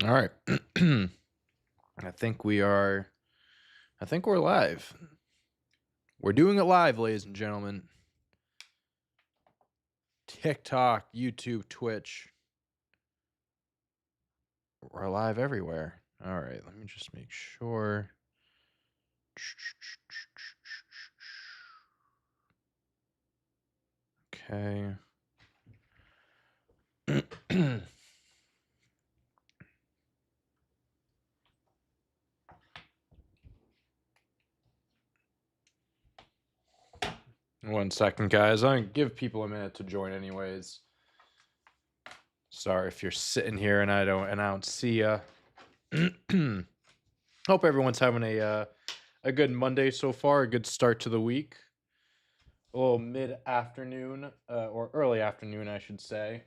All right. I think we are. I think we're live. We're doing it live, ladies and gentlemen. TikTok, YouTube, Twitch. We're live everywhere. All right. Let me just make sure. Okay. One second, guys. I'm gonna give people a minute to join, anyways. Sorry if you're sitting here and I don't see ya. Hope everyone's having a good Monday so far. A good start to the week. A little mid-afternoon or early afternoon, I should say.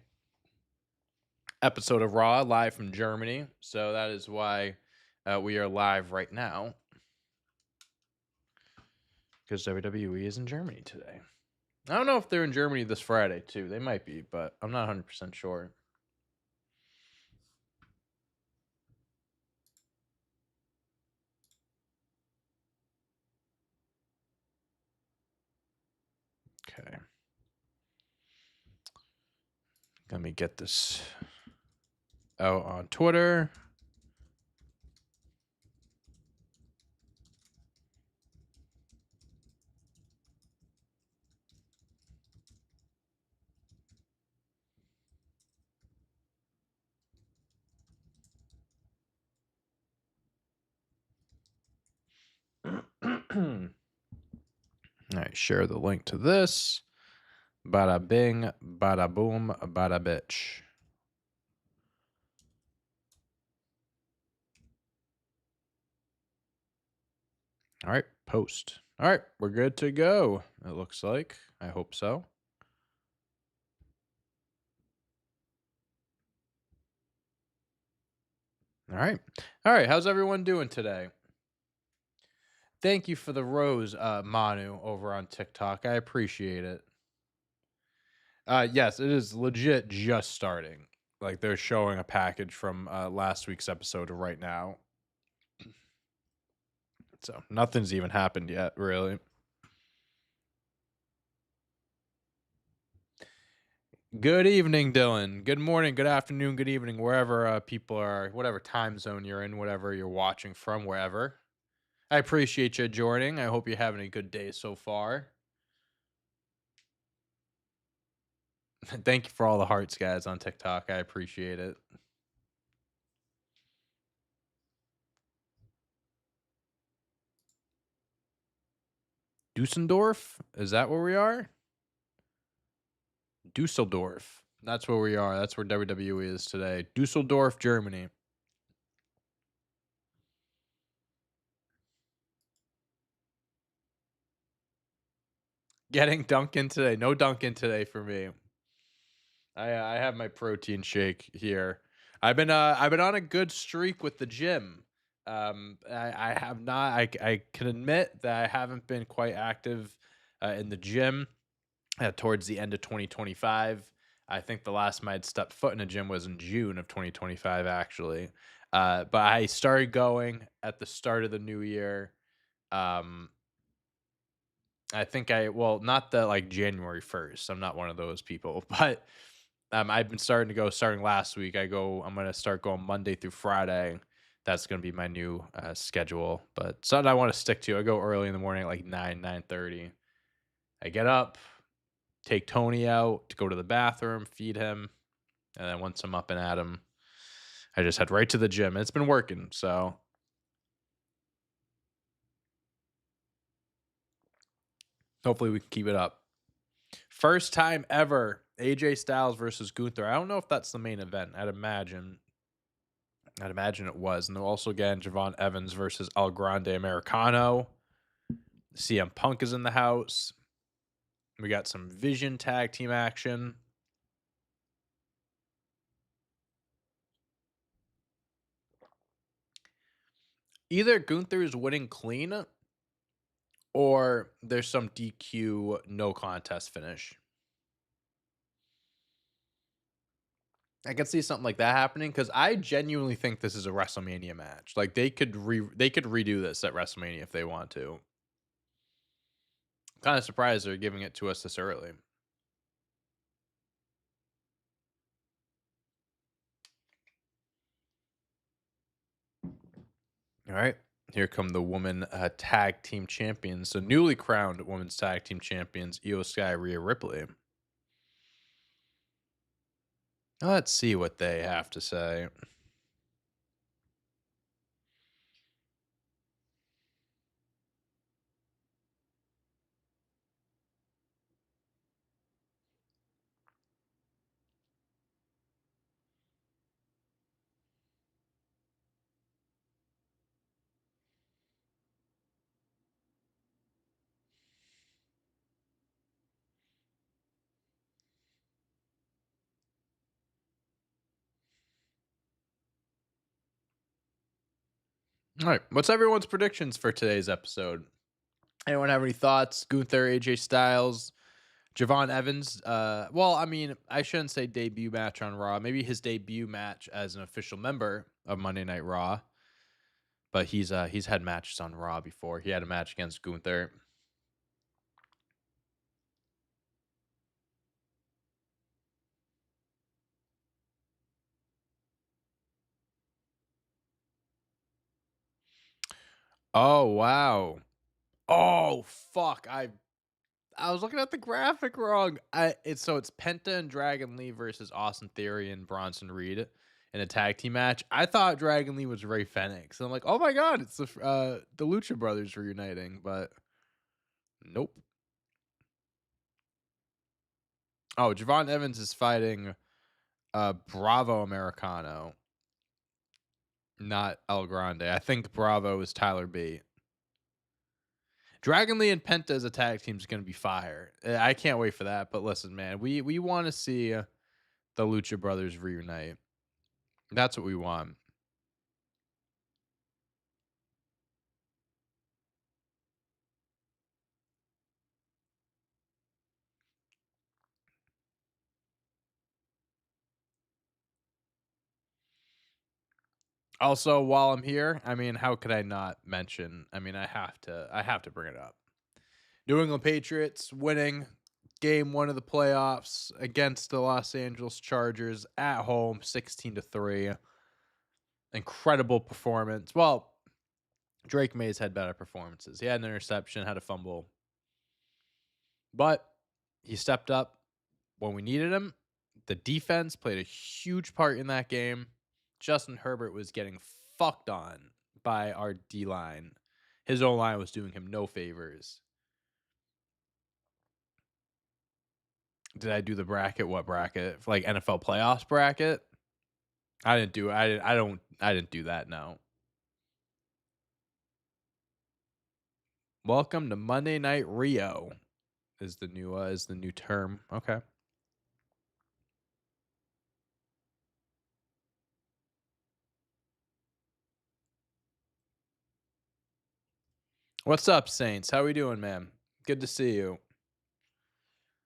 Episode of Raw live from Germany. So that is why we are live right now. Because WWE is in Germany today. I don't know if they're in Germany this Friday, too. They might be, but I'm not 100% sure. Okay. Let me get this out on Twitter. All right, share the link to this. Bada bing, bada boom, bada bitch. All right, post. All right, we're good to go. It looks like. I hope so. All right. All right, how's everyone doing today? Thank you for the rose, Manu, over on TikTok. I appreciate it. Yes, it is legit just starting. Like they're showing a package from last week's episode right now. So nothing's even happened yet, really. Good evening, Dylan. Good morning, good afternoon, good evening, wherever people are, whatever time zone you're in, whatever you're watching from, wherever. I appreciate you joining. I hope you're having a good day so far. Thank you for all the hearts, guys, on TikTok. I appreciate it. Dusseldorf? Is that where we are? Dusseldorf. That's where we are. That's where WWE is today. Dusseldorf, Germany. Getting Dunkin' today. No Dunkin' today for me. I have my protein shake here. I've been on a good streak with the gym. I have not. I can admit that I haven't been quite active in the gym towards the end of 2025. I think the last time I'd stepped foot in a gym was in June of 2025, actually. But I started going at the start of the new year. Um, I think well, not the like January 1st. I'm not one of those people, but I've been starting to go starting last week. I'm going to start going Monday through Friday. That's going to be my new schedule, but something I want to stick to. I go early in the morning, at like 9:30. I get up, take Tony out to go to the bathroom, feed him, and then once I'm up and at him, I just head right to the gym. It's been working, so hopefully we can keep it up. First time ever, AJ Styles versus Gunther. I don't know if that's the main event. I'd imagine it was. And they'll also get Javon Evans versus El Grande Americano. CM Punk is in the house. We got some Vision tag team action. Either Gunther is winning clean or there's some DQ no contest finish. I could see something like that happening because I genuinely think this is a WrestleMania match. Like they could redo this at WrestleMania if they want to. Kind of surprised they're giving it to us this early. All right. Here come the woman tag team champions, the newly crowned women's tag team champions, Io Sky, Rhea Ripley. Let's see what they have to say. All right. What's everyone's predictions for today's episode? Anyone have any thoughts? Gunther, AJ Styles, Javon Evans. Well, I mean, I shouldn't say debut match on Raw. Maybe his debut match as an official member of Monday Night Raw. But he's had matches on Raw before. He had a match against Gunther. Oh wow. Oh fuck. I was looking at the graphic wrong. It's Penta and Dragon Lee versus Austin Theory and Bronson Reed in a tag team match. I thought Dragon Lee was Ray Fenix. And I'm like, oh my god, it's the Lucha Brothers reuniting, but nope. Oh, Javon Evans is fighting Bravo Americano, not El Grande. I think Bravo is Tyler Bate. Dragon Lee and Penta as a tag team is going to be fire. I can't wait for that. But listen, man, we want to see the Lucha Brothers reunite. That's what we want. Also, while I'm here, I mean, how could I not mention? I mean, I have to bring it up. New England Patriots winning game 1 of the playoffs against the Los Angeles Chargers at home 16-3. Incredible performance. Well, Drake Mays had better performances. He had an interception, had a fumble. But he stepped up when we needed him. The defense played a huge part in that game. Justin Herbert was getting fucked on by our D line. His O line was doing him no favors. Did I do the bracket? What bracket? Like NFL playoffs bracket? I didn't do. I didn't do that. No. Welcome to Monday Night Rio. Is the new term? Okay. What's up, Saints? How we doing, man? Good to see you.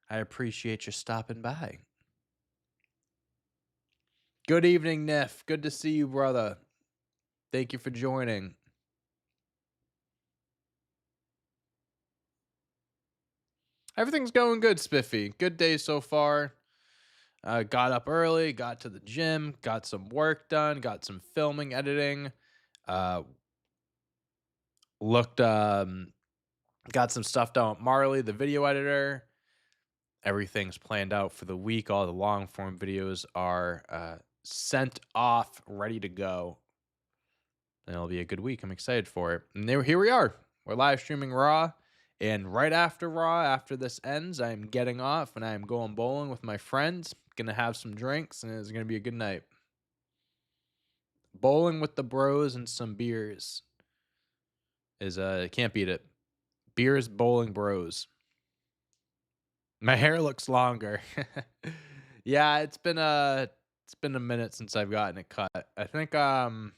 I appreciate you stopping by. Good evening, Neff. Good to see you, brother. Thank you for joining. Everything's going good, Spiffy. Good day so far. Got up early, got to the gym, got some work done, got some filming, editing. Uh, looked, got some stuff done with Marley, the video editor. Everything's planned out for the week. All the long form videos are sent off, ready to go. And it'll be a good week. I'm excited for it. And here we are. We're live streaming Raw. And right after Raw, after this ends, I'm getting off and I'm going bowling with my friends. Gonna have some drinks and it's gonna be a good night. Bowling with the bros and some beers is can't beat it. Beers, bowling, bros. My hair looks longer. Yeah, it's been a minute since I've gotten it cut. I think last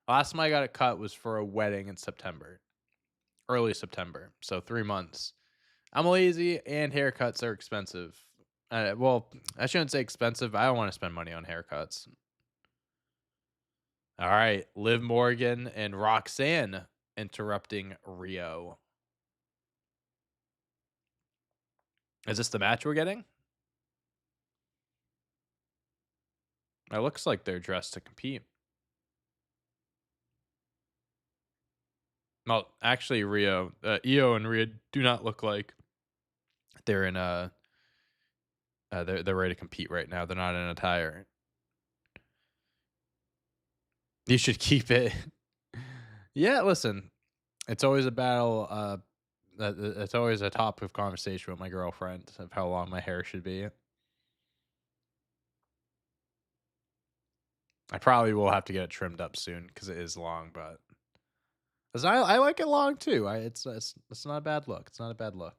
time I got it cut was for a wedding in September. Early September. So 3 months. I'm lazy and haircuts are expensive. Well, I shouldn't say expensive. I don't want to spend money on haircuts. All right, Liv Morgan and Roxanne interrupting Rio. Is this the match we're getting? It looks like they're dressed to compete. Well, actually, Io and Rio do not look like they're in a. They're ready to compete right now. They're not in attire. You should keep it. Yeah, listen, it's always a battle. It's always a topic of conversation with my girlfriend of how long my hair should be. I probably will have to get it trimmed up soon because it is long, but 'cause I like it long too. It's not a bad look. It's not a bad look.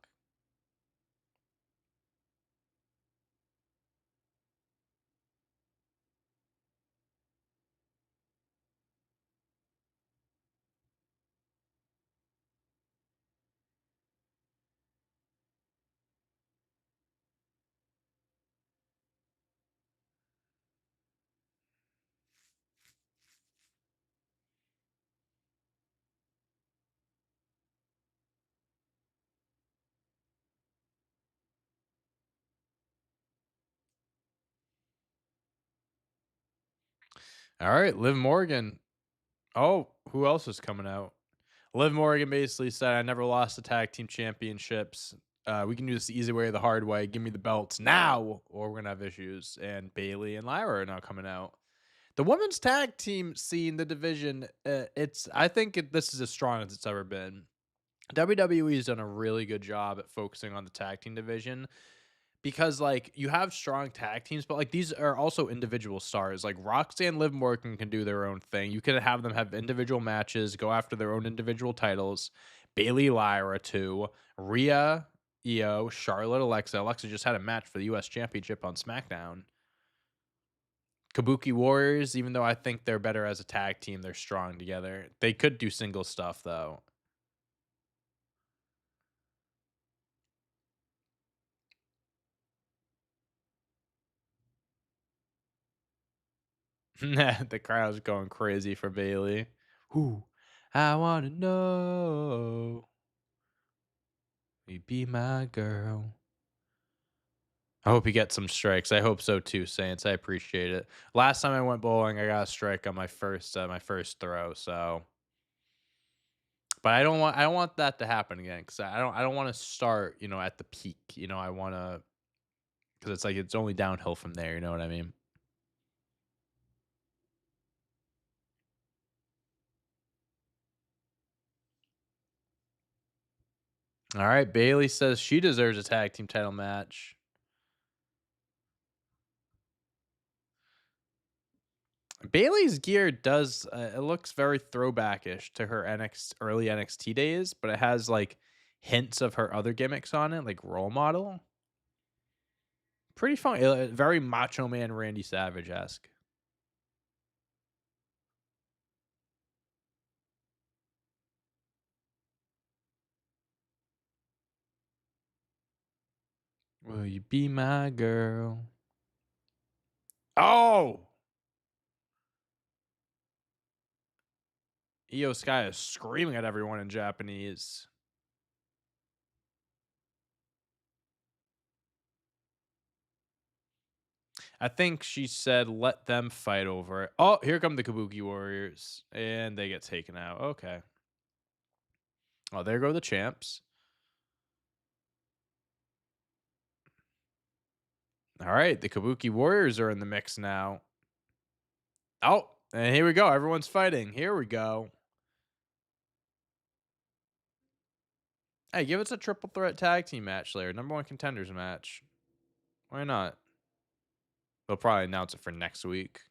All right, Liv Morgan. Oh, who else is coming out? Liv Morgan basically said, "I never lost the tag team championships. We can do this the easy way or the hard way. Give me the belts now, or we're gonna have issues." And Bailey and Lyra are now coming out. The women's tag team scene, the division, I think this is as strong as it's ever been. WWE has done a really good job at focusing on the tag team division because like you have strong tag teams, but like these are also individual stars. Like Roxanne, Liv Morgan can do their own thing. You can have them have individual matches, go after their own individual titles. Bailey, Lyra too. Rhea, Io, Charlotte, Alexa. Alexa just had a match for the U.S. Championship on SmackDown. Kabuki Warriors, even though I think they're better as a tag team, they're strong together. They could do single stuff though. The crowd's going crazy for Bailey. Who? I wanna know. You be my girl. I hope you get some strikes. I hope so too, Saints. I appreciate it. Last time I went bowling, I got a strike on my first throw. So, but I don't want that to happen again because I don't want to start at the peak. I want to because it's like it's only downhill from there. You know what I mean? All right. Bailey says she deserves a tag team title match. Bailey's gear does it looks very throwbackish to her early NXT days, but it has like hints of her other gimmicks on it, like role model. Pretty fun, very Macho Man Randy Savage esque. Will you be my girl? Oh, Io Sky is screaming at everyone in Japanese. I think she said, "Let them fight over it." Oh, here come the Kabuki Warriors, and they get taken out. Okay. Oh, there go the champs. All right, the Kabuki Warriors are in the mix now. Oh, and here we go. Everyone's fighting. Here we go. Hey, give us a triple threat tag team match later. Number one contenders match. Why not? They'll probably announce it for next week.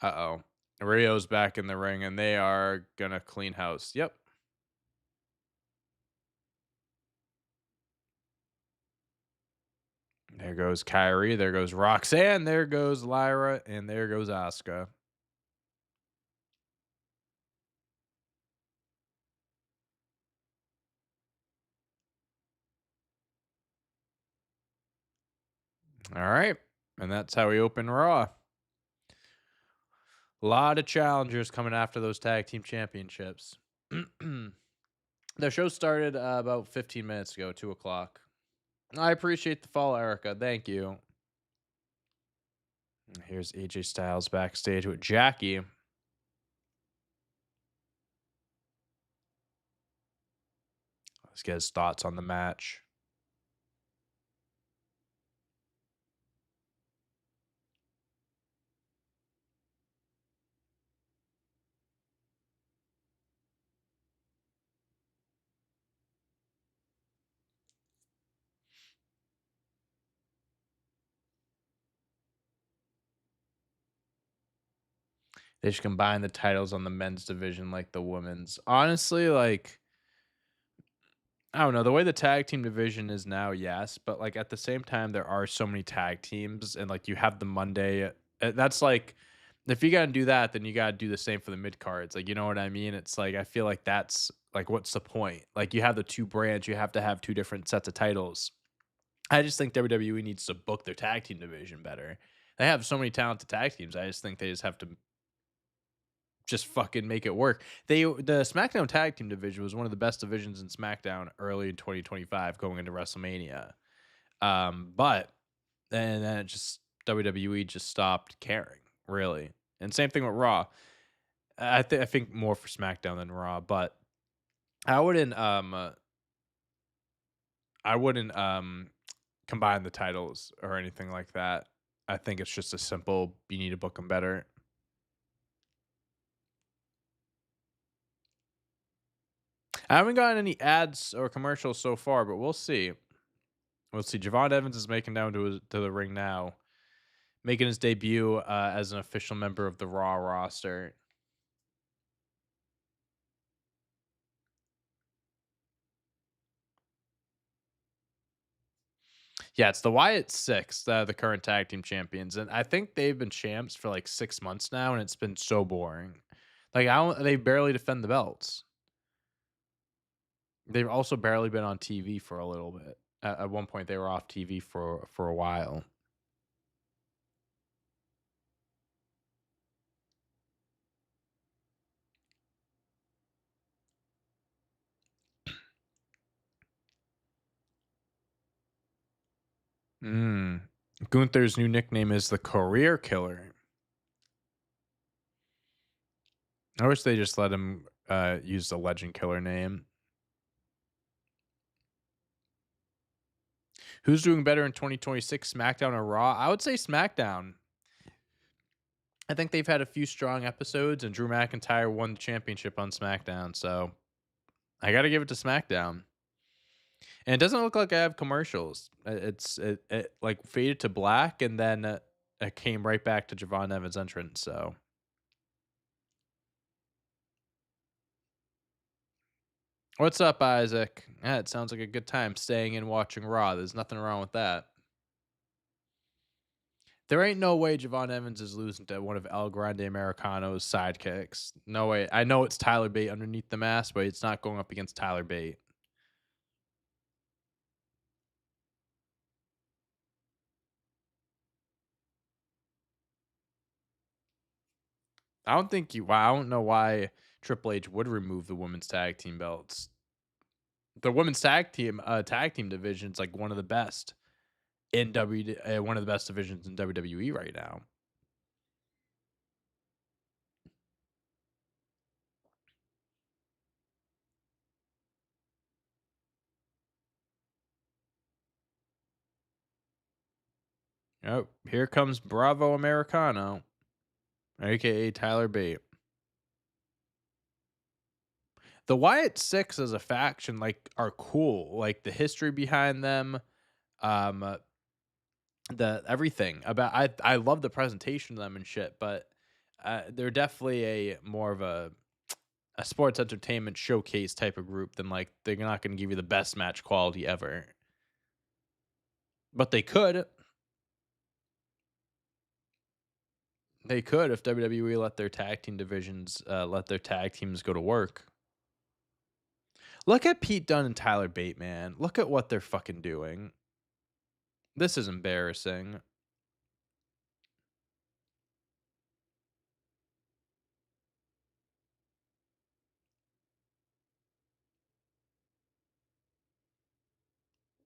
Uh oh. Rio's back in the ring and they are gonna clean house. Yep. There goes Kyrie. There goes Roxanne. There goes Lyra. And there goes Asuka. All right. And that's how we open Raw. A lot of challengers coming after those tag team championships. The show started about 15 minutes ago, 2 o'clock. I appreciate the follow, Erica. Thank you. And here's AJ Styles backstage with Jackie. Let's get his thoughts on the match. They should combine the titles on the men's division like the women's. Honestly, like I don't know, the way the tag team division is now, yes, but like at the same time, there are so many tag teams, and like you have the Monday. That's like if you gotta do that, then you gotta do the same for the mid cards. Like you know what I mean? It's like I feel like that's like what's the point? Like you have the two brands, you have to have two different sets of titles. I just think WWE needs to book their tag team division better. They have so many talented tag teams. I just think they just have to just fucking make it work. The SmackDown tag team division was one of the best divisions in SmackDown early in 2025 going into WrestleMania. But and then it just WWE just stopped caring, really. And same thing with Raw. I think more for SmackDown than Raw, but I wouldn't I wouldn't combine the titles or anything like that. I think it's just a simple you need to book them better. I haven't gotten any ads or commercials so far, but we'll see. We'll see. Javon Evans is making down to the ring now, making his debut as an official member of the Raw roster. Yeah, it's the Wyatt Six, the current tag team champions, and I think they've been champs for like 6 months now, and it's been so boring. Like I don't, they barely defend the belts. They've also barely been on TV for a little bit. At one point, they were off TV for a while. Mm. Gunther's new nickname is the Career Killer. I wish they just let him use the Legend Killer name. Who's doing better in 2026, SmackDown or Raw? I would say SmackDown. I think they've had a few strong episodes, and Drew McIntyre won the championship on SmackDown, so I got to give it to SmackDown. And it doesn't look like I have commercials. It like faded to black, and then it came right back to Javon Evans' entrance. So what's up, Isaac? Yeah, it sounds like a good time staying and watching Raw. There's nothing wrong with that. There ain't no way Javon Evans is losing to one of El Grande Americano's sidekicks. No way. I know it's Tyler Bate underneath the mask, but it's not going up against Tyler Bate. I don't think you. I don't know why Triple H would remove the women's tag team belts. The women's tag team division is like one of the best in one of the best divisions in WWE right now. Oh, here comes Bravo Americano, aka Tyler Bate. The Wyatt Six as a faction like are cool. Like the history behind them, um, the everything about I love the presentation of them and shit, but they're definitely a more of a sports entertainment showcase type of group than like they're not going to give you the best match quality ever. But they could. They could if WWE let their tag team divisions let their tag teams go to work. Look at Pete Dunne and Tyler Bate, man. Look at what they're fucking doing. This is embarrassing.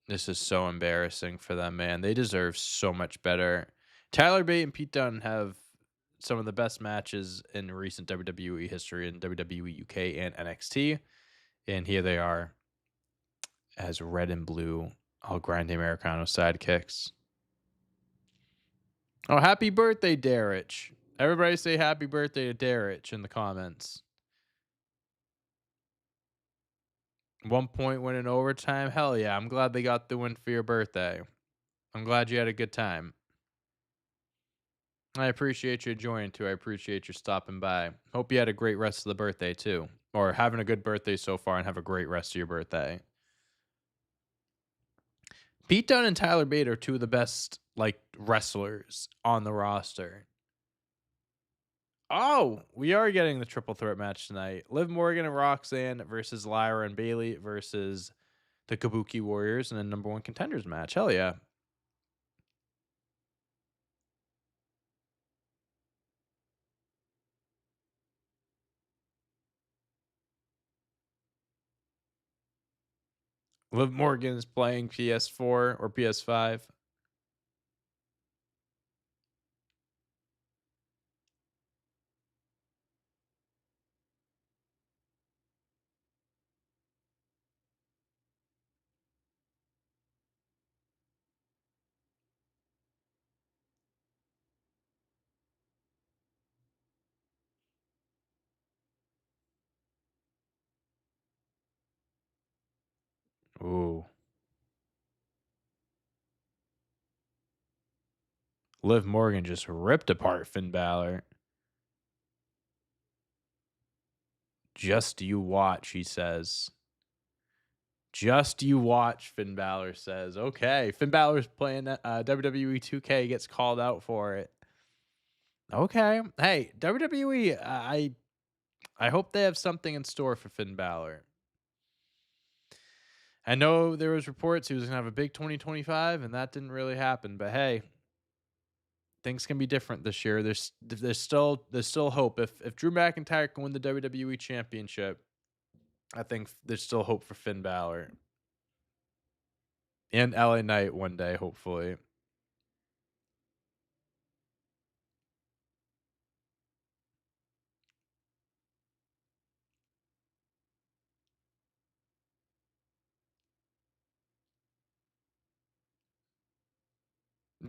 This is so embarrassing for them, man. They deserve so much better. Tyler Bate and Pete Dunne have some of the best matches in recent WWE history in WWE UK and NXT. And here they are as red and blue El Grande Americano sidekicks. Oh, happy birthday, Darich. Everybody say happy birthday to Darich in the comments. 1 point win in overtime. Hell yeah. I'm glad they got the win for your birthday. I'm glad you had a good time. I appreciate you joining too. I appreciate you stopping by. Hope you had a great rest of the birthday too. Or having a good birthday so far and have a great rest of your birthday. Pete Dunne and Tyler Bate are two of the best like wrestlers on the roster. Oh, we are getting the triple threat match tonight. Liv Morgan and Roxanne versus Lyra and Bailey versus the Kabuki Warriors in a number one contenders match. Hell yeah. Liv Morgan is playing PS4 or PS5. Ooh. Liv Morgan just ripped apart Finn Balor. Just you watch, he says. Just you watch, Finn Balor says. Okay, Finn Balor's playing WWE 2K, gets called out for it. Okay, hey WWE, I hope they have something in store for Finn Balor. I know there was reports he was gonna have a big 2025, and that didn't really happen. But hey, things can be different this year. There's still hope. If Drew McIntyre can win the WWE Championship, I think there's still hope for Finn Balor and LA Knight one day, hopefully.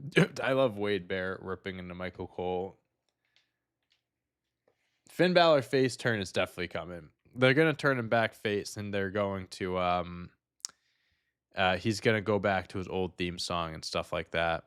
Dude, I love Wade Barrett ripping into Michael Cole. Finn Balor face turn is definitely coming. They're gonna turn him back face, and they're going to he's gonna go back to his old theme song and stuff like that.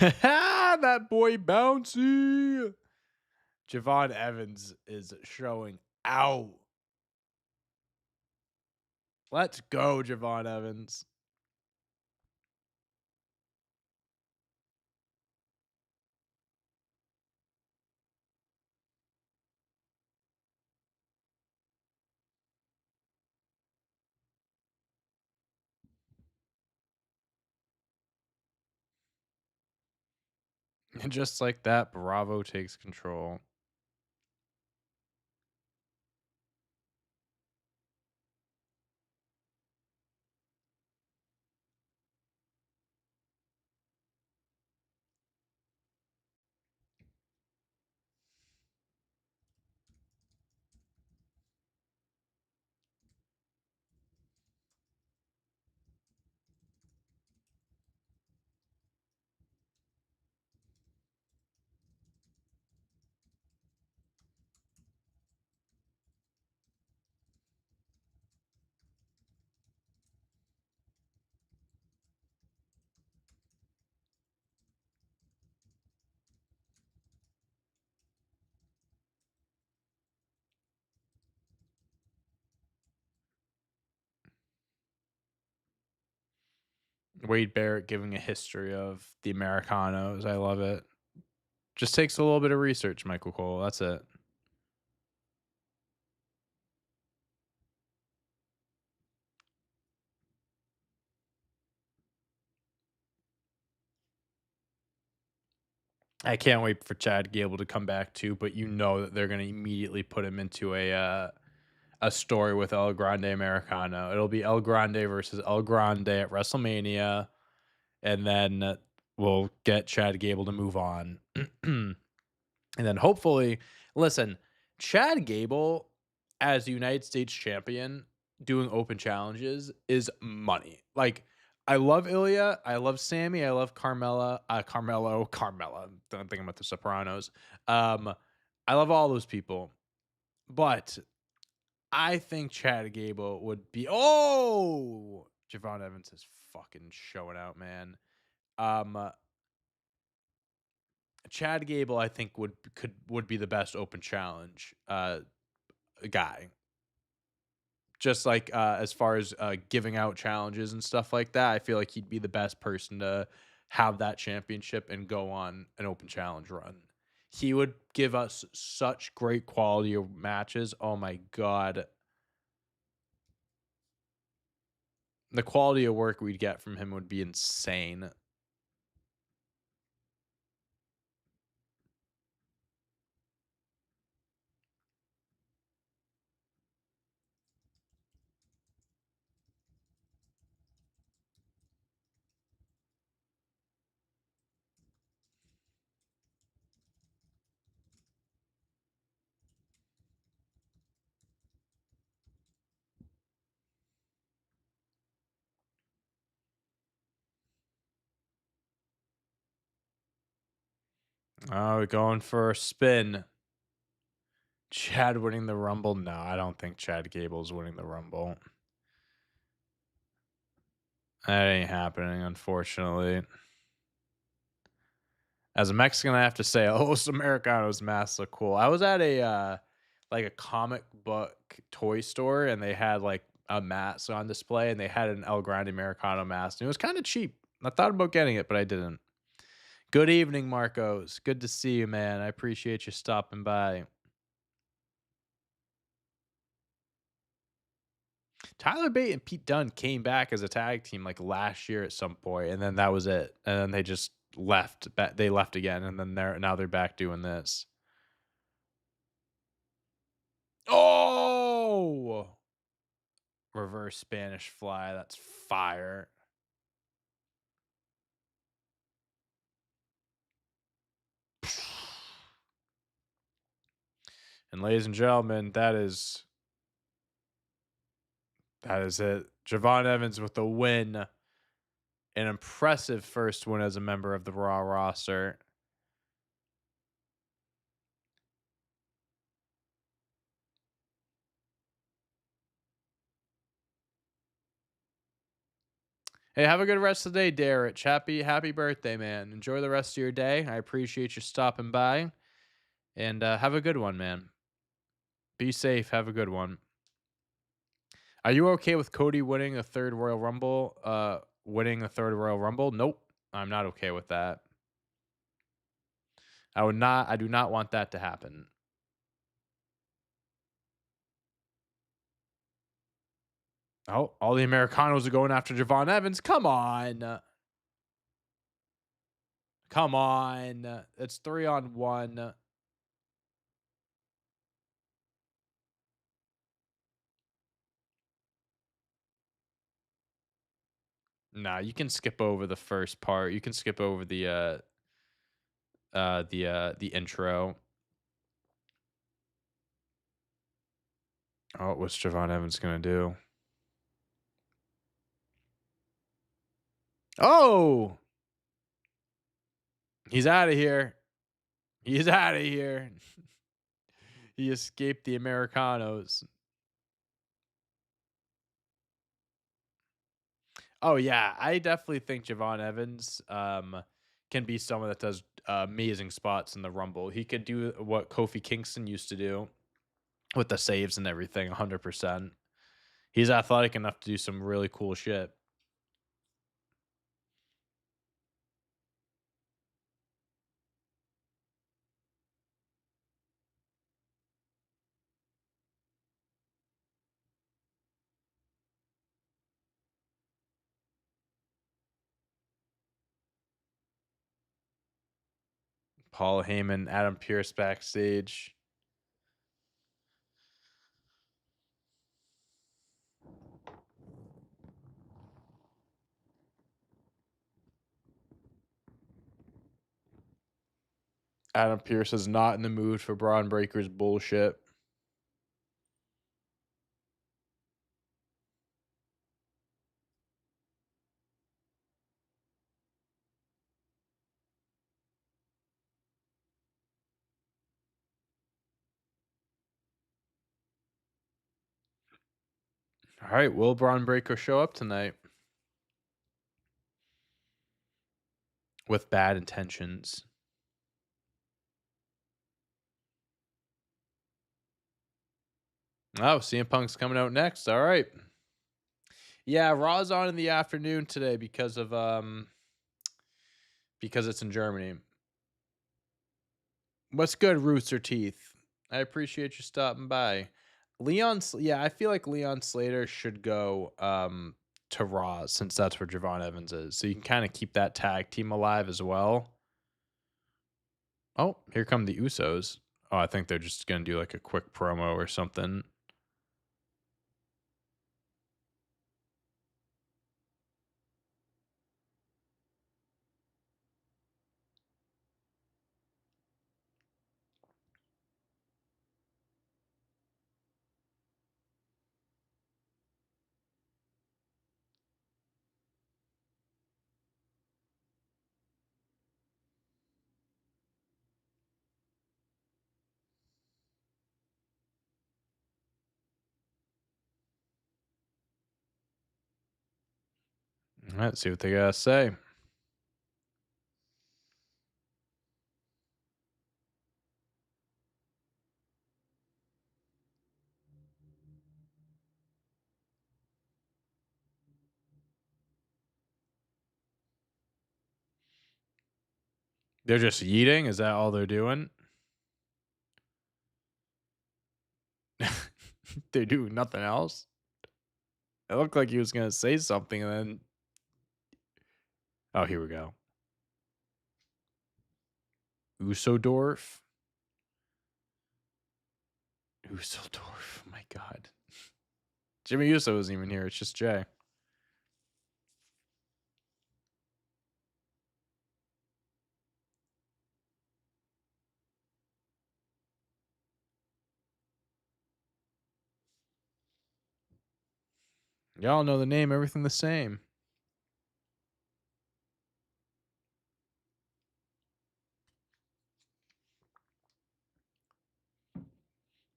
That boy bouncy. Javon Evans is showing out. Let's go, Javon Evans. And just like that, Bravo takes control. Wade Barrett giving a history of the Americanos. I love it. Just takes a little bit of research, Michael Cole. That's it. I can't wait for Chad Gable to come back too, but you know that they're going to immediately put him into a story with El Grande Americano. It'll be El Grande versus El Grande at WrestleMania, and then we'll get Chad Gable to move on. And then hopefully, listen, Chad Gable as United States champion doing open challenges is money. Like, I love Ilya, I love Sammy, I love Carmella. Don't think about the Sopranos. Um, I love all those people, but I think Chad Gable would be. Oh, Javon Evans is fucking showing out, man. Um, Chad Gable, I think would be the best open challenge guy. Just like as far as giving out challenges and stuff like that, I feel like he'd be the best person to have that championship and go on an open challenge run. He would give us such great quality of matches. Oh my god, the quality of work we'd get from him would be insane. Oh, we're going for a spin. Chad winning the Rumble? No, I don't think Chad Gable's winning the Rumble. That ain't happening, unfortunately. As a Mexican, I have to say, Los Americanos masks look cool. I was at a comic book toy store, and they had like a mask on display, and they had an El Grande Americano mask, and it was kind of cheap. I thought about getting it, but I didn't. Good evening, Marcos. Good to see you, man. I appreciate you stopping by. Tyler Bate and Pete Dunne came back as a tag team like last year at some point, and then that was it. And then they just left. They left again, and then they're back doing this. Oh, reverse Spanish fly. That's fire. And ladies and gentlemen, that is it. Javon Evans with the win. An impressive first win as a member of the Raw roster. Hey, have a good rest of the day, Derek. Happy birthday, man. Enjoy the rest of your day. I appreciate you stopping by. And have a good one, man. Be safe. Have a good one. Are you okay with Cody winning a third Royal Rumble? Winning a third Royal Rumble? Nope. I'm not okay with that. I do not want that to happen. Oh, all the Americanos are going after Javon Evans. Come on. Come on. It's 3-on-1. Nah, you can skip over the first part. You can skip over the intro. Oh, what's Javon Evans gonna do? Oh, he's out of here. He's out of here. He escaped the Americanos. Oh yeah, I definitely think Javon Evans can be someone that does amazing spots in the Rumble. He could do what Kofi Kingston used to do with the saves and everything 100%. He's athletic enough to do some really cool shit. Paul Heyman, Adam Pearce backstage. Adam Pearce is not in the mood for Braun Breaker's bullshit. All right, will Braun Breaker show up tonight with bad intentions? Oh, CM Punk's coming out next. All right. Yeah, Raw's on in the afternoon today because it's in Germany. What's good, Rooster Teeth? I appreciate you stopping by. Yeah, I feel like Leon Slater should go to Raw since that's where Javon Evans is. So you can kind of keep that tag team alive as well. Oh, here come the Usos. Oh, I think they're just gonna do like a quick promo or something. Let's see what they gotta say. They're just yeeting. Is that all they're doing? They do nothing else. It looked like he was gonna say something, and then oh, here we go. Usodorf. Usodorf. Oh my god. Jimmy Uso isn't even here. It's just Jay. Y'all know the name. Everything the same.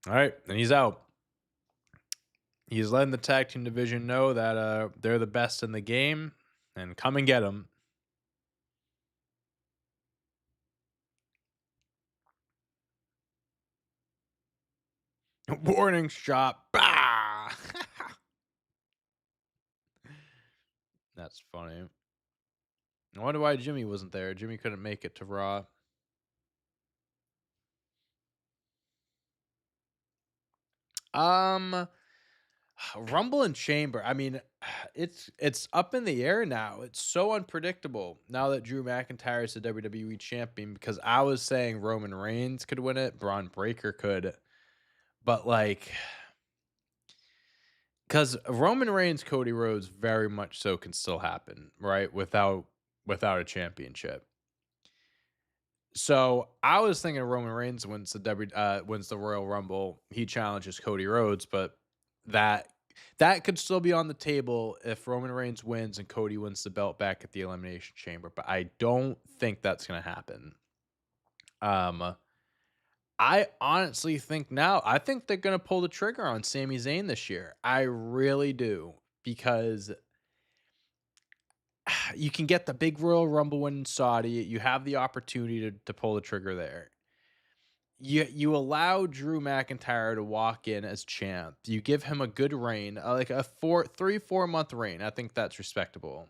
All right, and he's out. He's letting the tag team division know that they're the best in the game, and come and get them. Warning shot. Bah! That's funny. I wonder why Jimmy wasn't there. Jimmy couldn't make it to Raw. Um, Rumble and Chamber. I mean, it's up in the air now. It's so unpredictable now that Drew McIntyre is the WWE champion. Because I was saying Roman Reigns could win it, Braun Breaker could, but like, because Roman Reigns, Cody Rhodes, very much so can still happen, right? Without a championship. So I was thinking Roman Reigns wins the Royal Rumble. He challenges Cody Rhodes, but that that could still be on the table if Roman Reigns wins and Cody wins the belt back at the Elimination Chamber. But I don't think that's gonna happen. Um, I honestly think now I think they're gonna pull the trigger on Sami Zayn this year. I really do because you can get the big Royal Rumble win in Saudi. You have the opportunity to pull the trigger there. You allow Drew McIntyre to walk in as champ. You give him a good reign, like a 4 month reign. I think that's respectable.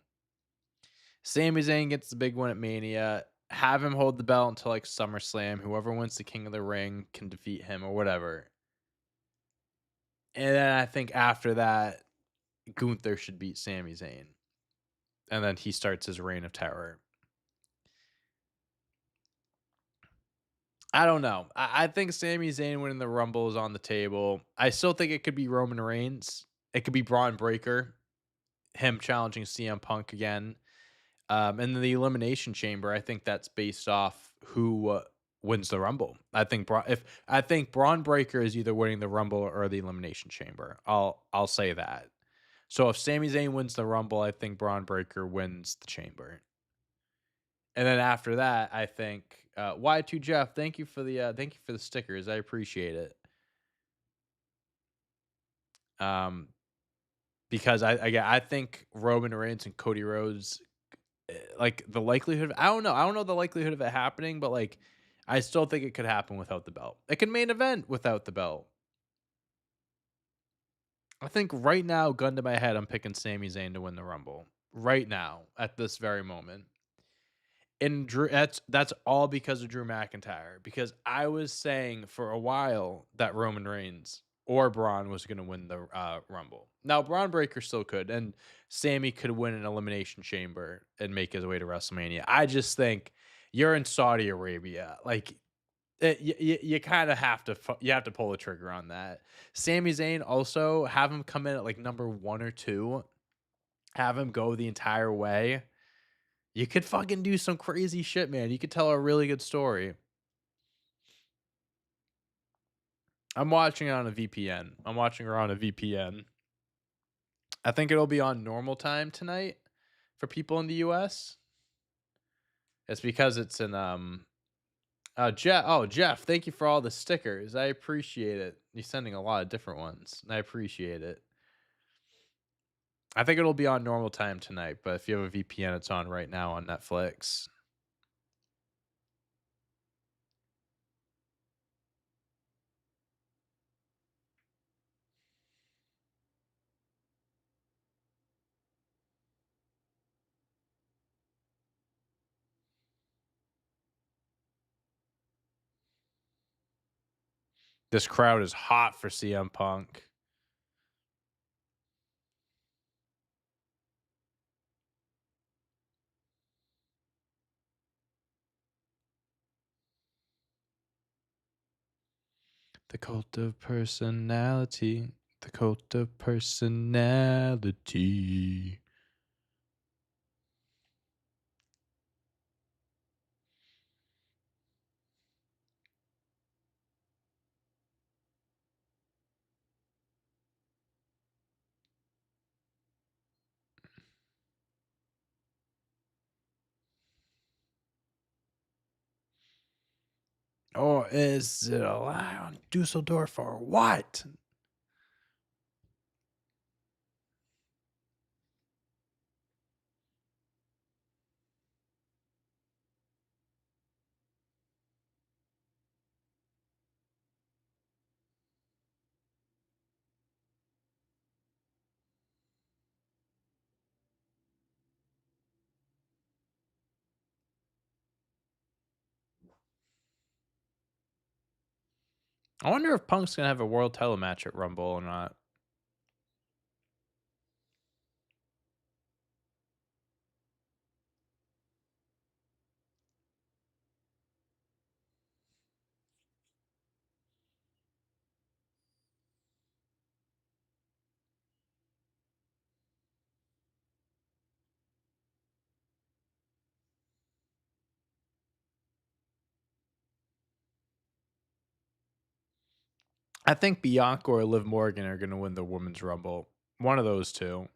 Sami Zayn gets the big one at Mania. Have him hold the belt until like SummerSlam. Whoever wins the King of the Ring can defeat him or whatever. And then I think after that, Gunther should beat Sami Zayn. And then he starts his reign of terror. I don't know. I think Sami Zayn winning the Rumble is on the table. I still think it could be Roman Reigns. It could be Braun Breaker, him challenging CM Punk again. And then the Elimination Chamber, I think that's based off who wins the Rumble. I think Braun Breaker is either winning the Rumble or the Elimination Chamber. I'll say that. So if Sami Zayn wins the Rumble, I think Braun Breaker wins the Chamber. And then after that, I think Y2 Jeff, thank you for the stickers. I appreciate it. Um, because I think Roman Reigns and Cody Rhodes, like the likelihood. I don't know. I don't know the likelihood of it happening, but like, I still think it could happen without the belt. It can main event without the belt. I think right now, gun to my head, I'm picking Sami Zayn to win the Rumble. Right now, at this very moment. And Drew, that's all because of Drew McIntyre. Because I was saying for a while that Roman Reigns or Braun was going to win the Rumble. Now Braun Breaker still could, and Sammy could win an Elimination Chamber and make his way to WrestleMania. I just think you're in Saudi Arabia, like you kind of have to you have to pull the trigger on that. Sami Zayn also have him come in at like number 1 or 2, have him go the entire way. You could fucking do some crazy shit, man. You could tell a really good story. I'm watching it on a VPN. I'm watching her on a VPN. I think it'll be on normal time tonight for people in the US. It's because it's in Jeff, thank you for all the stickers. I appreciate it. You're sending a lot of different ones. I appreciate it. I think it'll be on normal time tonight, but if you have a VPN, it's on right now on Netflix. This crowd is hot for CM Punk. The cult of personality. The cult of personality. Or is it a lie on Dusseldorf or what? I wonder if Punk's gonna have a world title match at Rumble or not. I think Bianca or Liv Morgan are gonna win the women's Rumble. One of those two.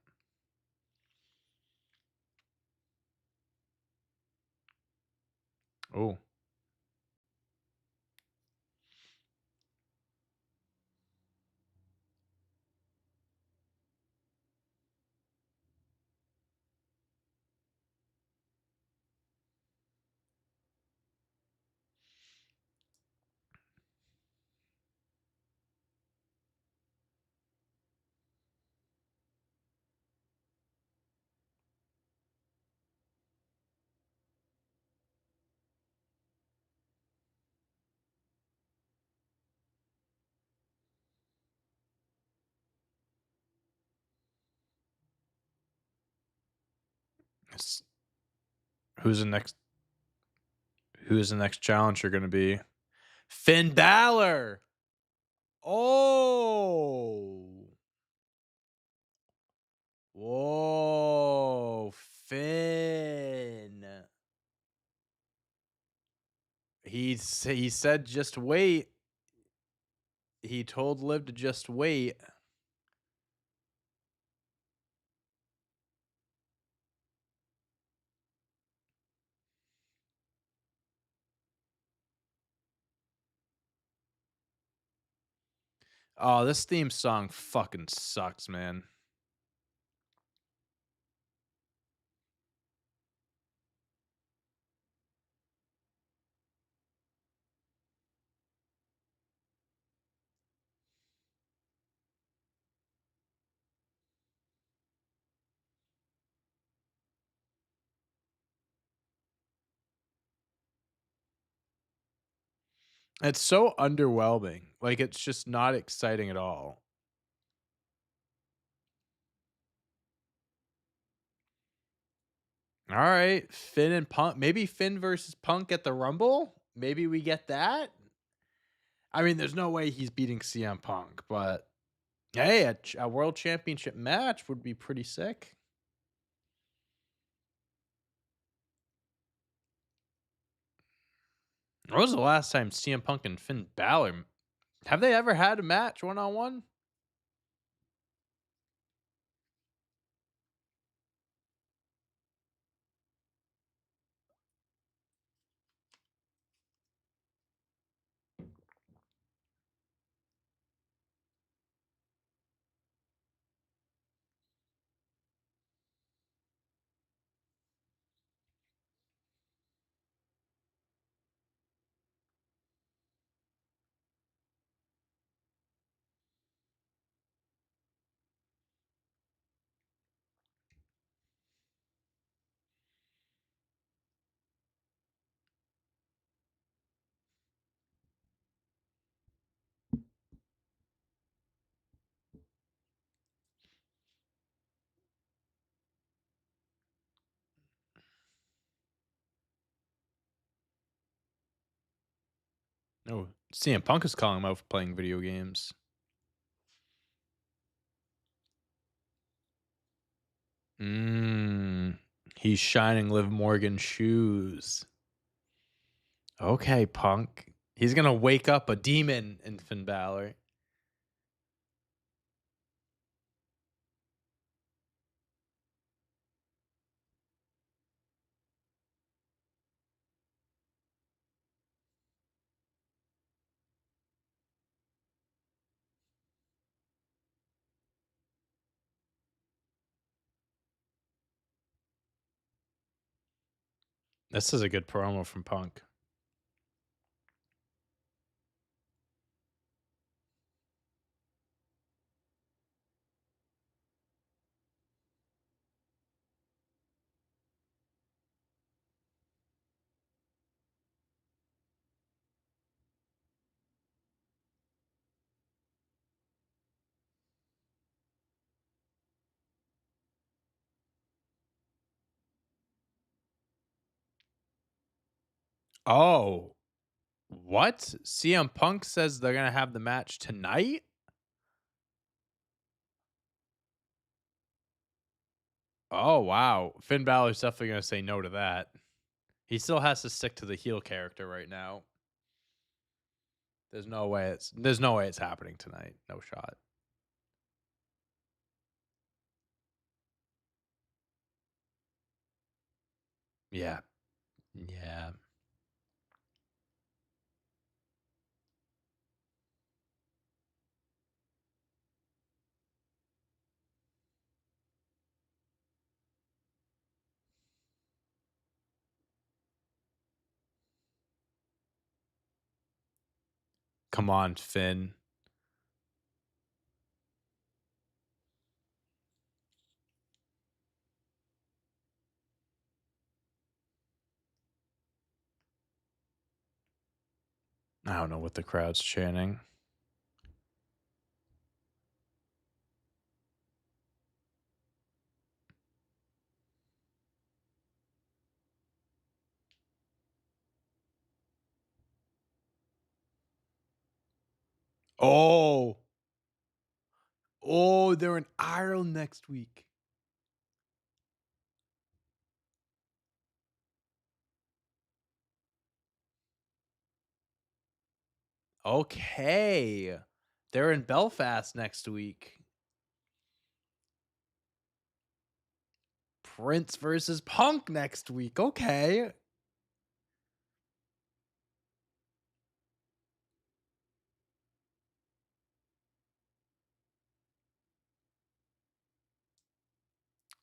Oh. Who's the next who's the next challenger gonna be? Finn Balor. Oh. Whoa, Finn. He said just wait. He told Liv to just wait. Oh, this theme song fucking sucks, man. It's so underwhelming. Like it's just not exciting at all. All right, Finn and Punk. Maybe Finn versus Punk at the Rumble. Maybe we get that. I mean, there's no way he's beating CM Punk, but hey, a world championship match would be pretty sick. When was the last time CM Punk and Finn Balor have they ever had a match one on one? No, CM Punk is calling him out for playing video games. Mm, he's shining Liv Morgan's shoes. Okay, Punk. He's gonna wake up a demon in Finn Balor. This is a good promo from Punk. Oh, what? CM Punk says they're gonna have the match tonight? Oh, wow. Finn Balor's definitely gonna say no to that. He still has to stick to the heel character right now. There's no way it's happening tonight. No shot. Yeah. Yeah. Come on, Finn. I don't know what the crowd's chanting. Oh, oh, they're in Ireland next week. Okay. They're in Belfast next week. Prince versus Punk next week. Okay.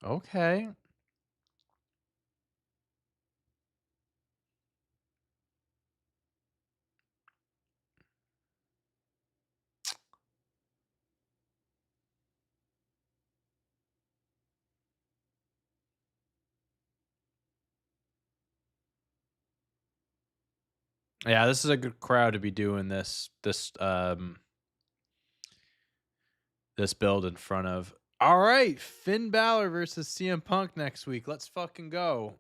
Okay. Yeah, this is a good crowd to be doing this build in front of. All right, Finn Balor versus CM Punk next week. Let's fucking go.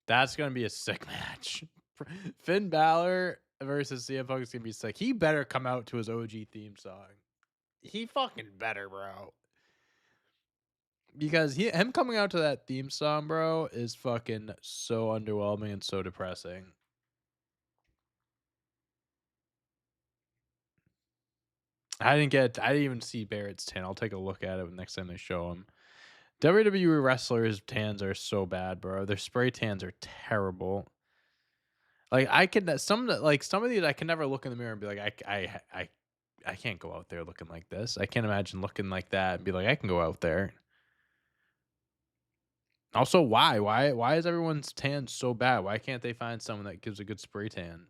That's gonna be a sick match. Finn Balor versus CM Punk is gonna be sick. He better come out to his OG theme song. He fucking better, bro. Because him coming out to that theme song, bro, is fucking so underwhelming and so depressing. I didn't even see Barrett's tan. I'll take a look at it next time they show him. WWE wrestlers' tans are so bad, bro. Their spray tans are terrible. Like I could some of these I can never look in the mirror and be like I can't go out there looking like this. I can't imagine looking like that and be like I can go out there. Also, why? Why is everyone's tan so bad? Why can't they find someone that gives a good spray tan?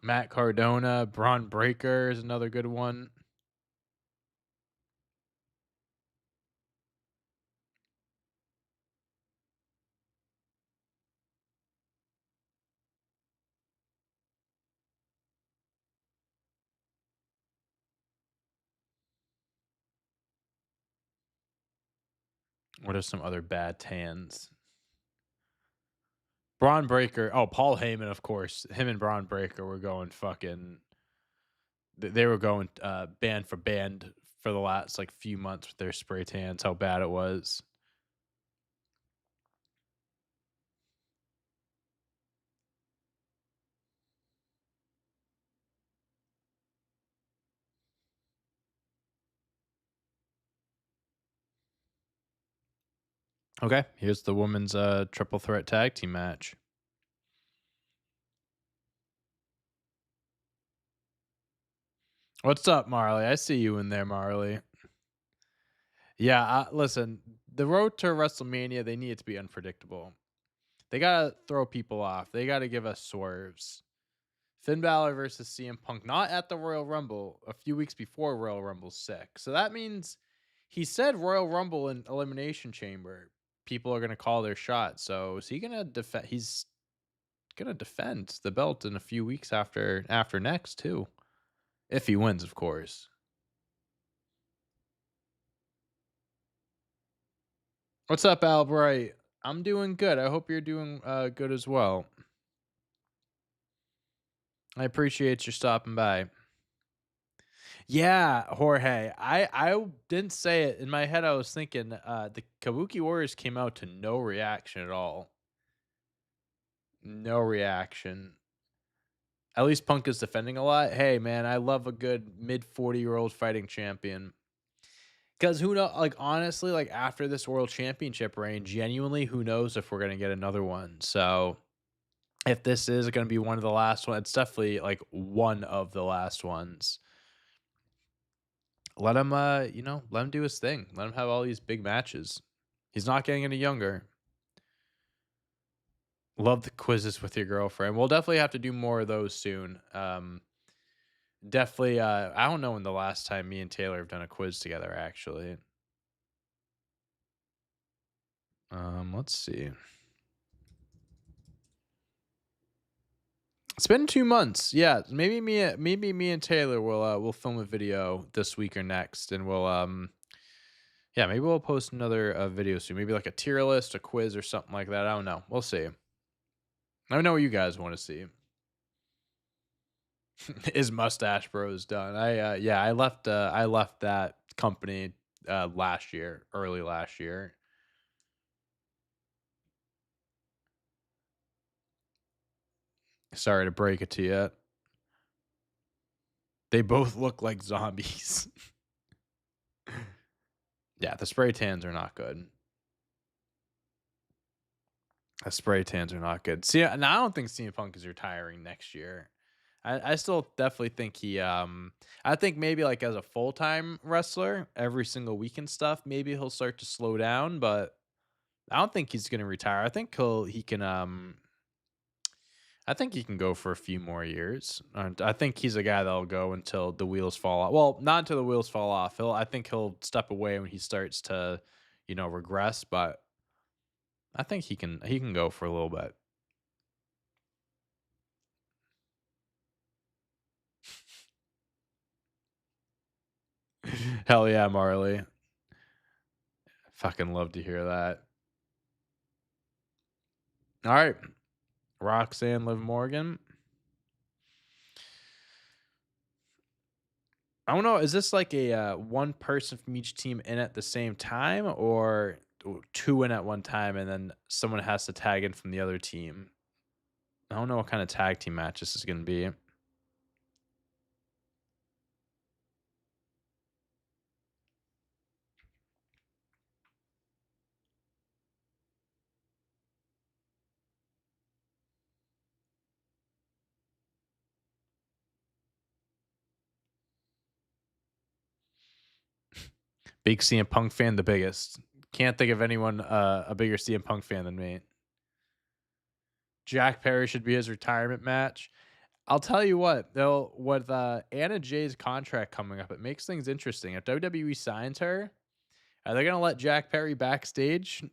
Matt Cardona, Braun Breaker is another good one. What are some other bad tans? Braun Breaker. Oh, Paul Heyman, of course. Him and Braun Breaker were going fucking. They were going band for band for the last like few months with their spray tans. How bad it was. Okay, here's the women's triple threat tag team match. What's up, Marley? I see you in there, Marley. Yeah, listen, the road to WrestleMania, they need it to be unpredictable. They gotta throw people off. They gotta give us swerves. Finn Balor versus CM Punk, not at the Royal Rumble, a few weeks before Royal Rumble 6. So that means he said Royal Rumble and Elimination Chamber. People are gonna call their shot. So is he gonna defend? He's gonna defend the belt in a few weeks after next too, if he wins, of course. What's up, Albright? I'm doing good. I hope you're doing good as well. I appreciate you stopping by. Yeah, Jorge. I didn't say it in my head. I was thinking the Kabuki Warriors came out to no reaction at all. No reaction. At least Punk is defending a lot. Hey man, I love a good mid 40-year-old fighting champion. Cause who know like honestly, like after this world championship reign, genuinely, who knows if we're gonna get another one. So if this is gonna be one of the last ones, it's definitely like one of the last ones. Let him let him do his thing. Let him have all these big matches. He's not getting any younger. Love the quizzes with your girlfriend. We'll definitely have to do more of those soon. Definitely. I don't know when the last time me and Taylor have done a quiz together. Actually, let's see. It's been 2 months. Yeah, maybe me and Taylor will film a video this week or next, and we'll yeah, maybe we'll post another video soon. Maybe like a tier list, a quiz, or something like that. I don't know. We'll see. I don't know what you guys want to see. Is Mustache Bros done? Yeah, I left that company last year, early last year. Sorry to break it to you. They both look like zombies. Yeah, the spray tans are not good. The spray tans are not good. See, and I don't think CM Punk is retiring next year. I still definitely think I think maybe like as a full time wrestler, every single week and stuff, maybe he'll start to slow down, but I don't think he's gonna retire. I think he can go for a few more years. And I think he's a guy that'll go until the wheels fall off. Well, not until the wheels fall off. I think he'll step away when he starts to, regress. But I think he can go for a little bit. Hell yeah, Marley. Fucking love to hear that. All right, Roxanne Liv Morgan. I don't know. Is this like a one person from each team in at the same time, or two in at one time, and then someone has to tag in from the other team? I don't know what kind of tag team match this is going to be. Big CM Punk fan, the biggest. Can't think of anyone a bigger CM Punk fan than me. Jack Perry should be his retirement match. I'll tell you what, though, with Anna Jay's contract coming up, it makes things interesting. If WWE signs her, are they gonna let Jack Perry backstage?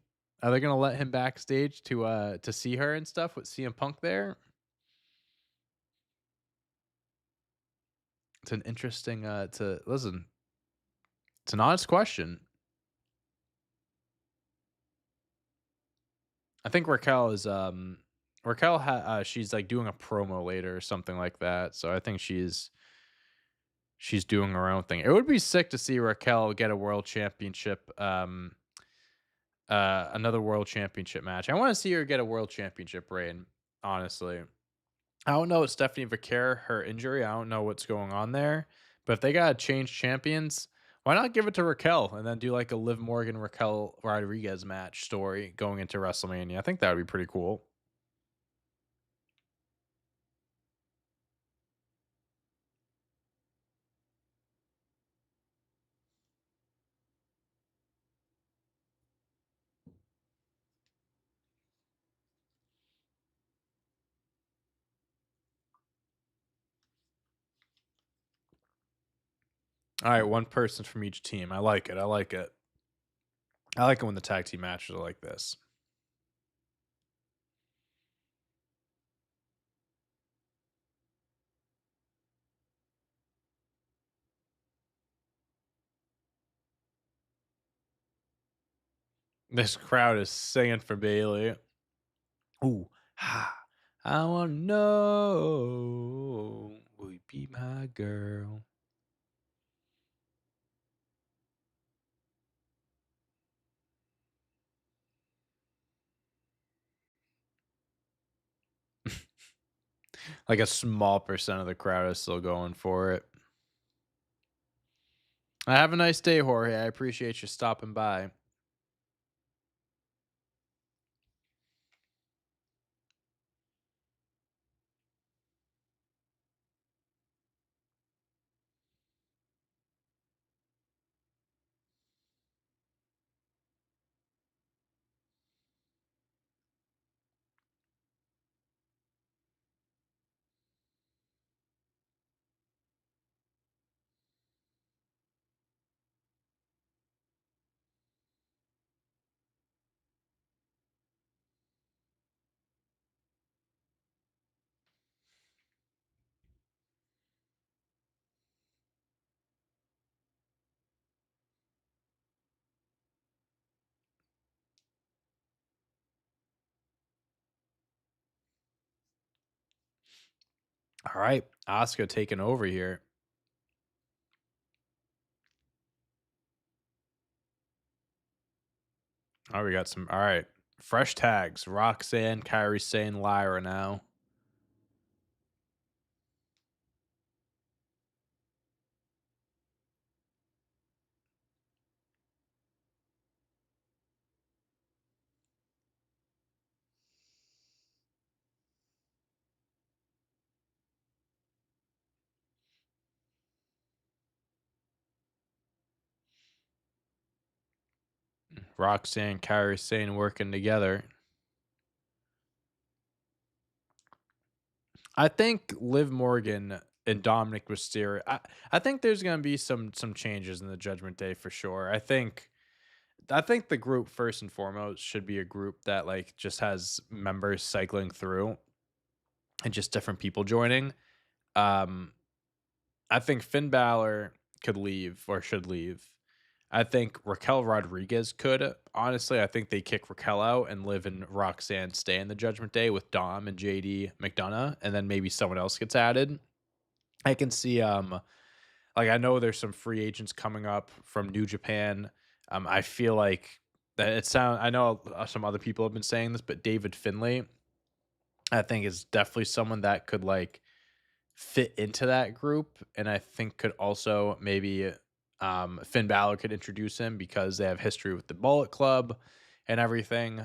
Are they gonna let him backstage to see her and stuff with CM Punk there? It's an interesting to listen. It's an honest question. I think she's like doing a promo later or something like that. So I think she's doing her own thing. It would be sick to see Raquel get a world championship another world championship match. I want to see her get a world championship reign, honestly. I don't know what Stephanie Vaquer, her injury. I don't know what's going on there. But if they gotta change champions, why not give it to Raquel and then do like a Liv Morgan Raquel Rodriguez match story going into WrestleMania? I think that would be pretty cool. All right, one person from each team. I like it. I like it. I like it when the tag team matches are like this. This crowd is singing for Bailey. Ooh, ha. I wanna know, will you be my girl? Like a small percent of the crowd is still going for it. Have a nice day, Jorge. I appreciate you stopping by. All right, Oscar taking over here. Oh, we got some. All right, fresh tags. Roxanne, Kyrie Sane, Lyra now. Roxanne, Kyrie Sane working together. I think Liv Morgan and Dominic Mysterio. I think there's gonna be some changes in the Judgment Day for sure. I think the group first and foremost should be a group that like just has members cycling through and just different people joining. Um, I think Finn Balor could leave or should leave. I think Raquel Rodriguez could. Honestly, I think they kick Raquel out and Liv and Roxanne stay in the Judgment Day with Dom and JD McDonough, and then maybe someone else gets added. I can see like I know there's some free agents coming up from New Japan. I feel like that it sound I know some other people have been saying this, but David Finlay I think is definitely someone that could like fit into that group, and I think could also maybe Finn Balor could introduce him because they have history with the Bullet Club and everything.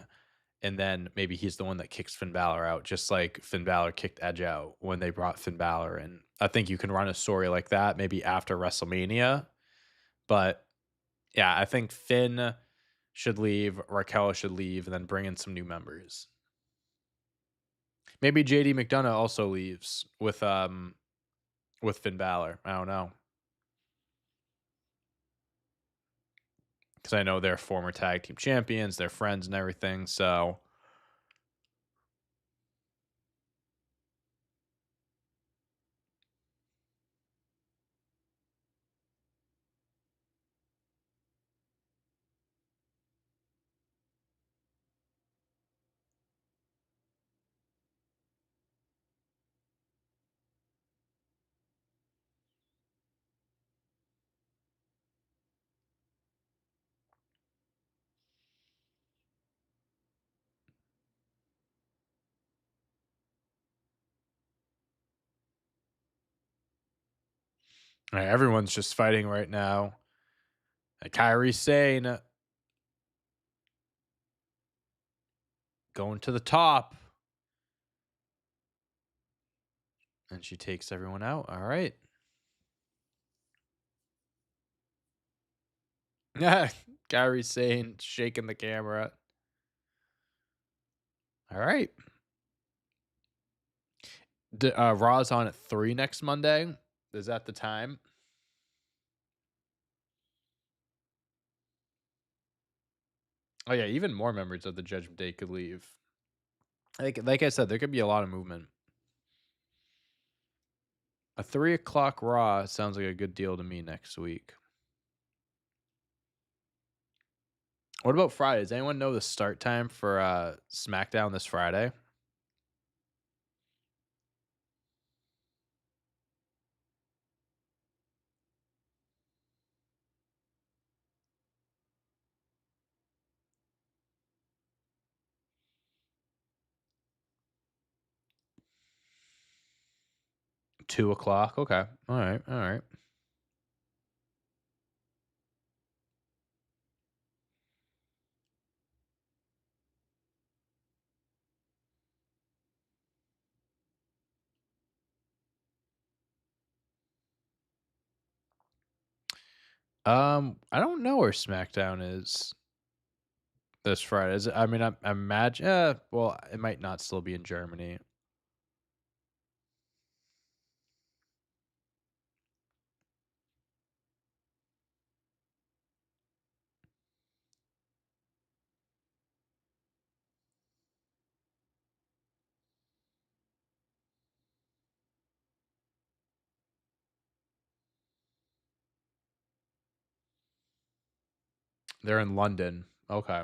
And then maybe he's the one that kicks Finn Balor out, just like Finn Balor kicked Edge out when they brought Finn Balor in. I think you can run a story like that maybe after WrestleMania. But yeah, I think Finn should leave, Raquel should leave, and then bring in some new members. Maybe JD McDonough also leaves with Finn Balor. I don't know. Because I know they're former tag team champions, they're friends and everything. So everyone's just fighting right now. Kyrie Sane going to the top. And she takes everyone out. All right. Yeah. Kyrie Sane shaking the camera. All right. Raw's on at 3 next Monday. Is that the time? Oh, yeah. Even more members of the Judgment Day could leave. Like I said, there could be a lot of movement. A 3 o'clock Raw sounds like a good deal to me next week. What about Friday? Does anyone know the start time for SmackDown this Friday? Two o'clock. Okay. All right. All right. I don't know where SmackDown is this Friday. Is it, I mean, I imagine. Well, it might not still be in Germany. They're in London. Okay.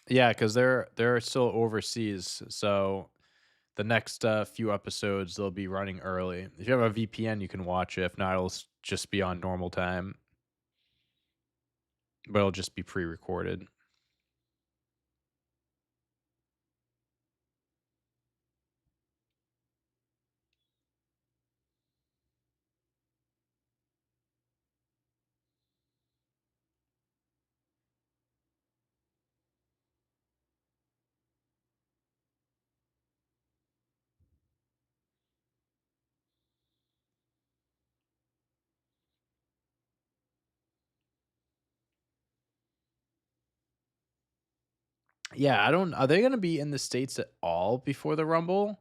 Yeah, because they're still overseas. So the next few episodes they'll be running early. If you have a VPN, you can watch it. If not, it'll just be on normal time, but it'll just be pre-recorded. Yeah, I don't. Are they gonna be in the states at all before the Rumble,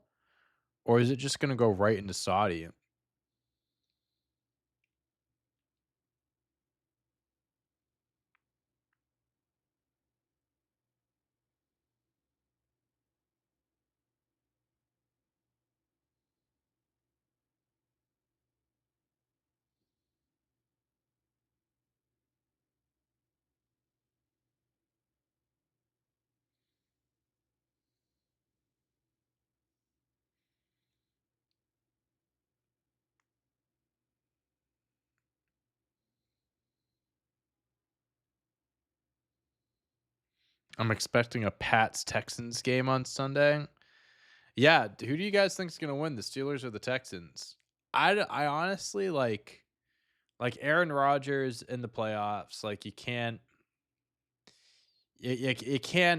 or is it just gonna go right into Saudi? I'm expecting a Pats Texans game on Sunday. Yeah, who do you guys think is gonna win, the Steelers or the Texans? I honestly like Aaron Rodgers in the playoffs. Like you can't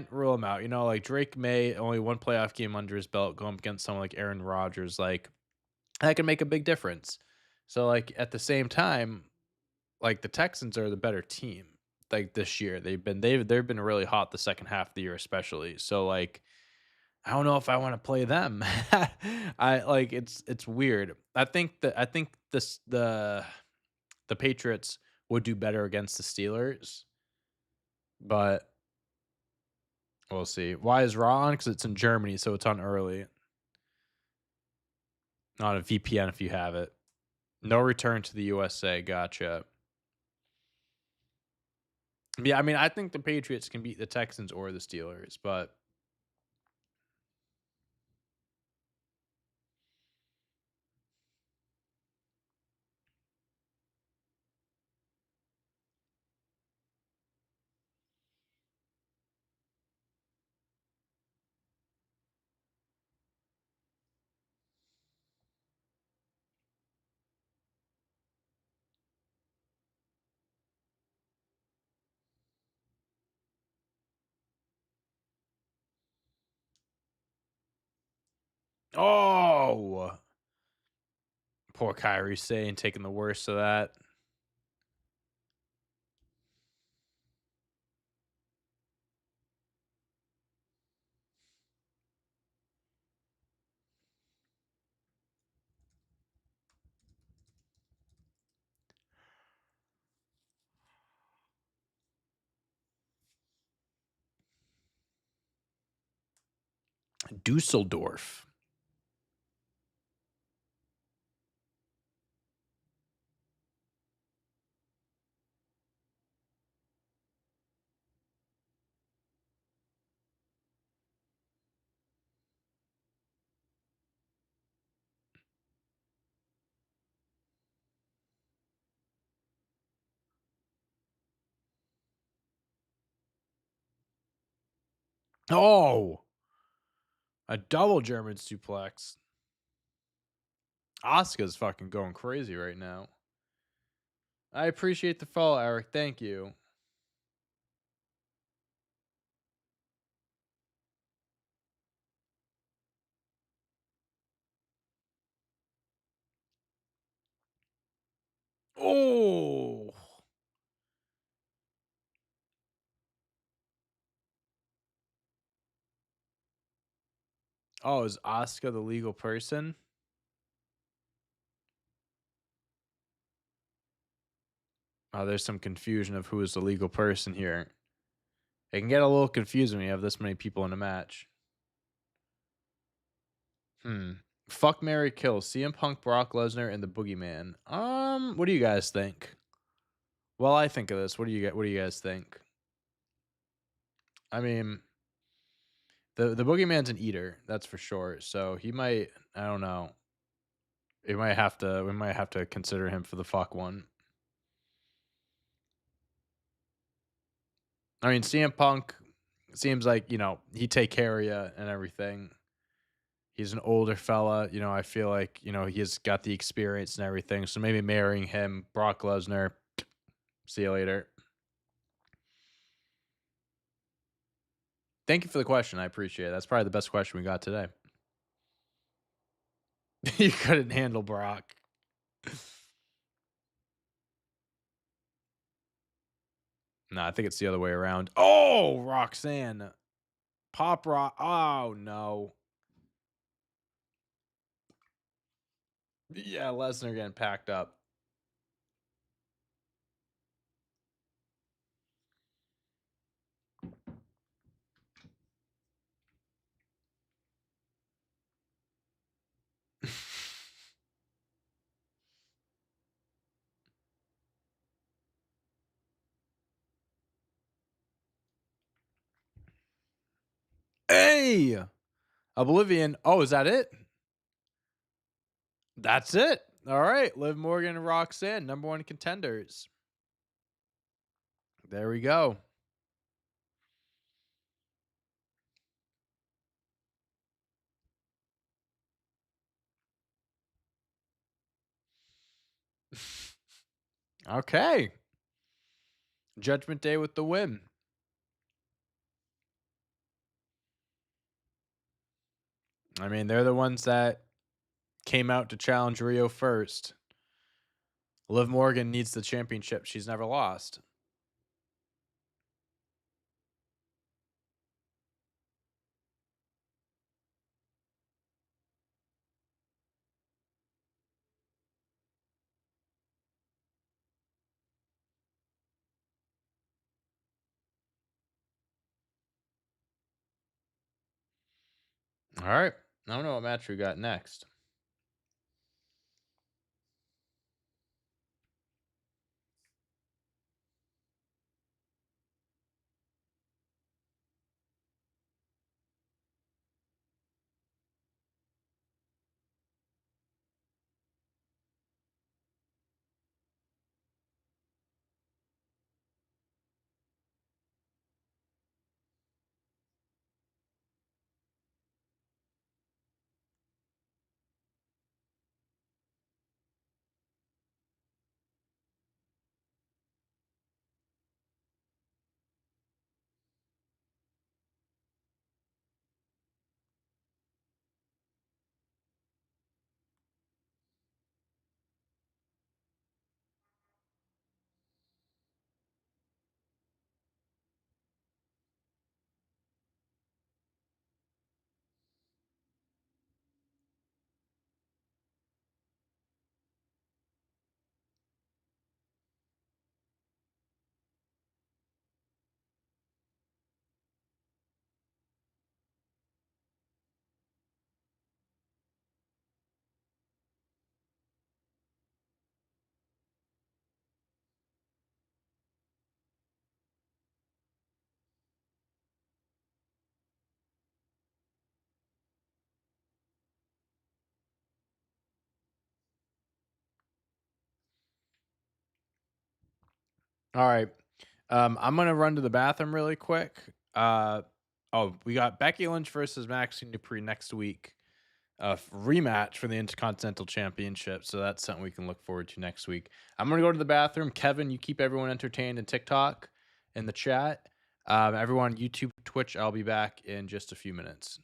rule him out. You know, like Drake May, only one playoff game under his belt, going up against someone like Aaron Rodgers, like that can make a big difference. So like at the same time, like the Texans are the better team. Like this year, they've been really hot the second half of the year, especially. So like I don't know if I want to play them. I like it's weird. I think the Patriots would do better against the Steelers, but we'll see. Why is Raw on? Because it's in Germany, so it's on early. Not a VPN if you have it. No return to the USA. Gotcha. Yeah, I mean, I think the Patriots can beat the Texans or the Steelers, but oh, poor Kyrie Sane taking the worst of that. Dusseldorf. Oh, a double German suplex. Asuka's fucking going crazy right now. I appreciate the follow, Eric. Thank you. Oh, oh, is Asuka the legal person? Oh, there's some confusion of who is the legal person here. It can get a little confusing when you have this many people in a match. Hmm. Fuck Mary Kill. CM Punk, Brock Lesnar, and the Boogeyman. What do you guys think? Well, I think of this. What do you guys think? I mean, The boogeyman's an eater, that's for sure. So he might, I don't know. We might have to consider him for the fuck one. I mean, CM Punk seems like, he'd take care of you and everything. He's an older fella, I feel like, he's got the experience and everything. So maybe marrying him, Brock Lesnar. See you later. Thank you for the question. I appreciate it. That's probably the best question we got today. You couldn't handle Brock. No, I think it's the other way around. Oh, Roxanne. Pop Rock. Oh, no. Yeah, Lesnar getting packed up. Hey, Oblivion. Oh, is that it? That's it. All right. Liv Morgan and Roxanne, number one contenders. There we go. Okay. Judgment Day with the win. I mean, they're the ones that came out to challenge Rio first. Liv Morgan needs the championship she's never lost. All right. I don't know what match we got next. All right. I'm gonna run to the bathroom really quick. We got Becky Lynch versus Maxine Dupree next week. Rematch for the Intercontinental Championship. So that's something we can look forward to next week. I'm gonna go to the bathroom. Kevin, you keep everyone entertained in TikTok in the chat. Everyone, YouTube, Twitch. I'll be back in just a few minutes.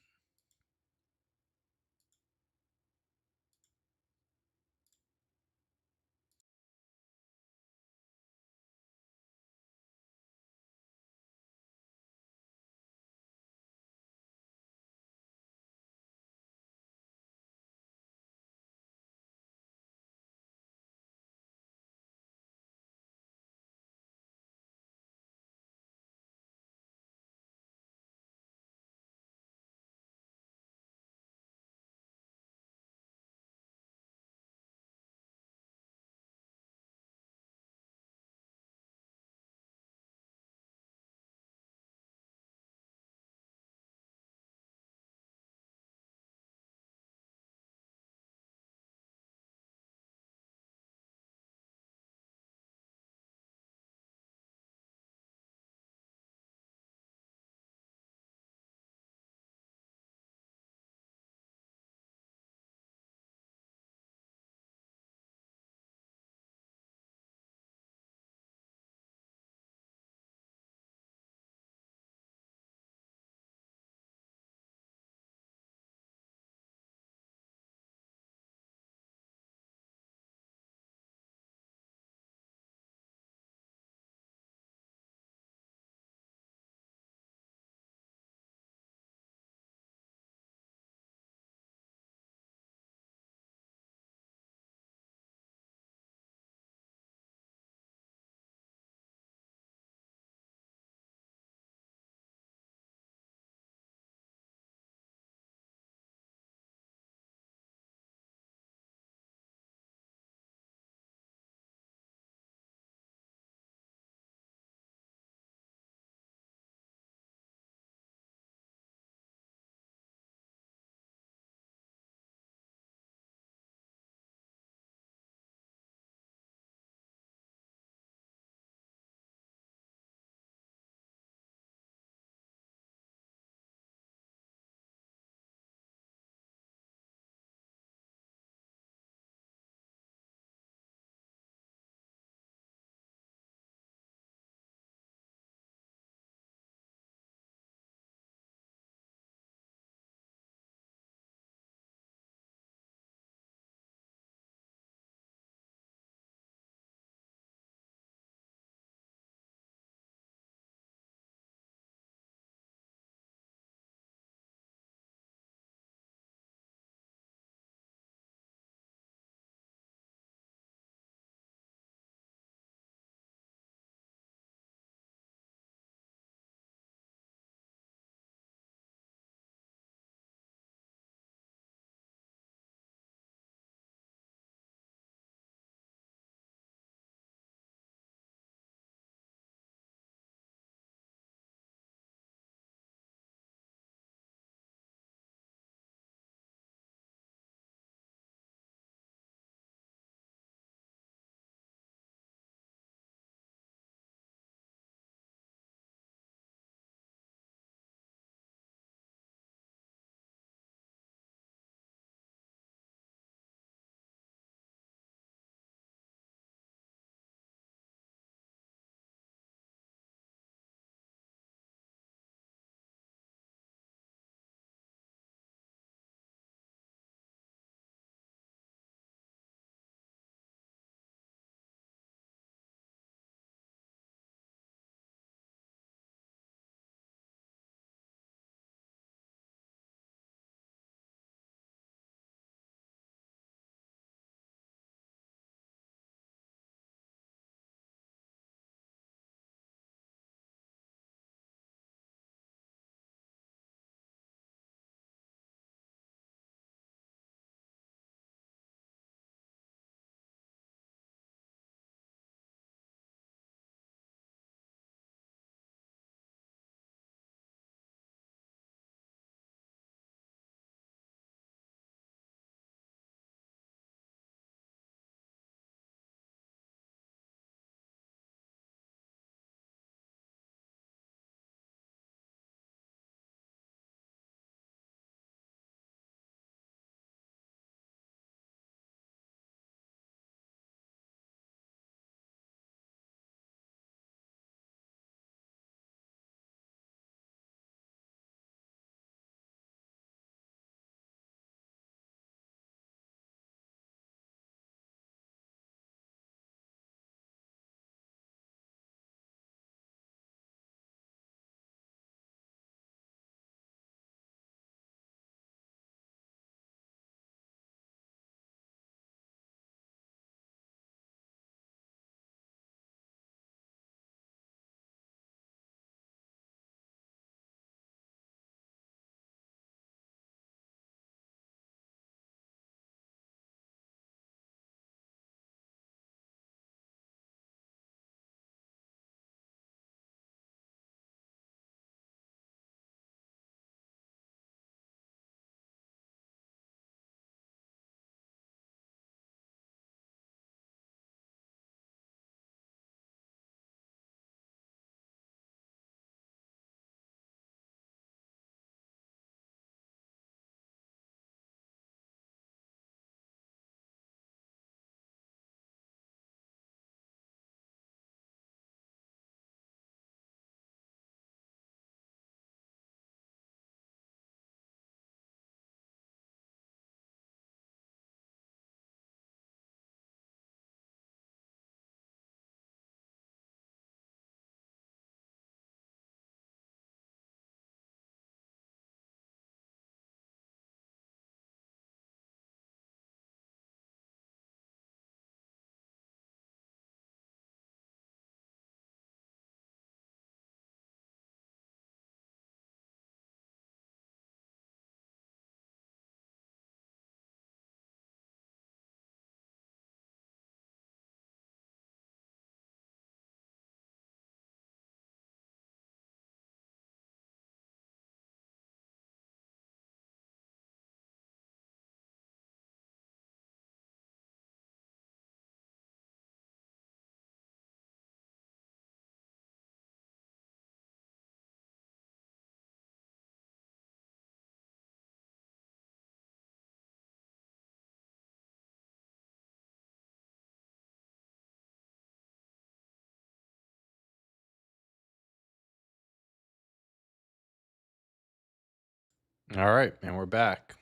All right, and we're back.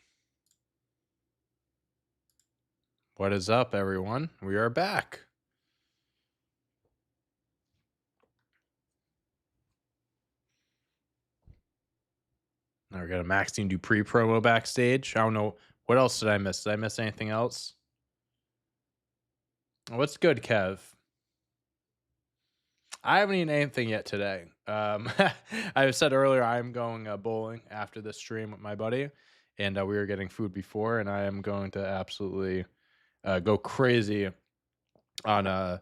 What is up, everyone? We are back. Now we got a Maxine Dupree promo backstage. I don't know. What else did I miss? Did I miss anything else? What's good, Kev? I haven't eaten anything yet today. I said earlier I'm going bowling after this stream with my buddy, and we were getting food before, and I am going to absolutely go crazy on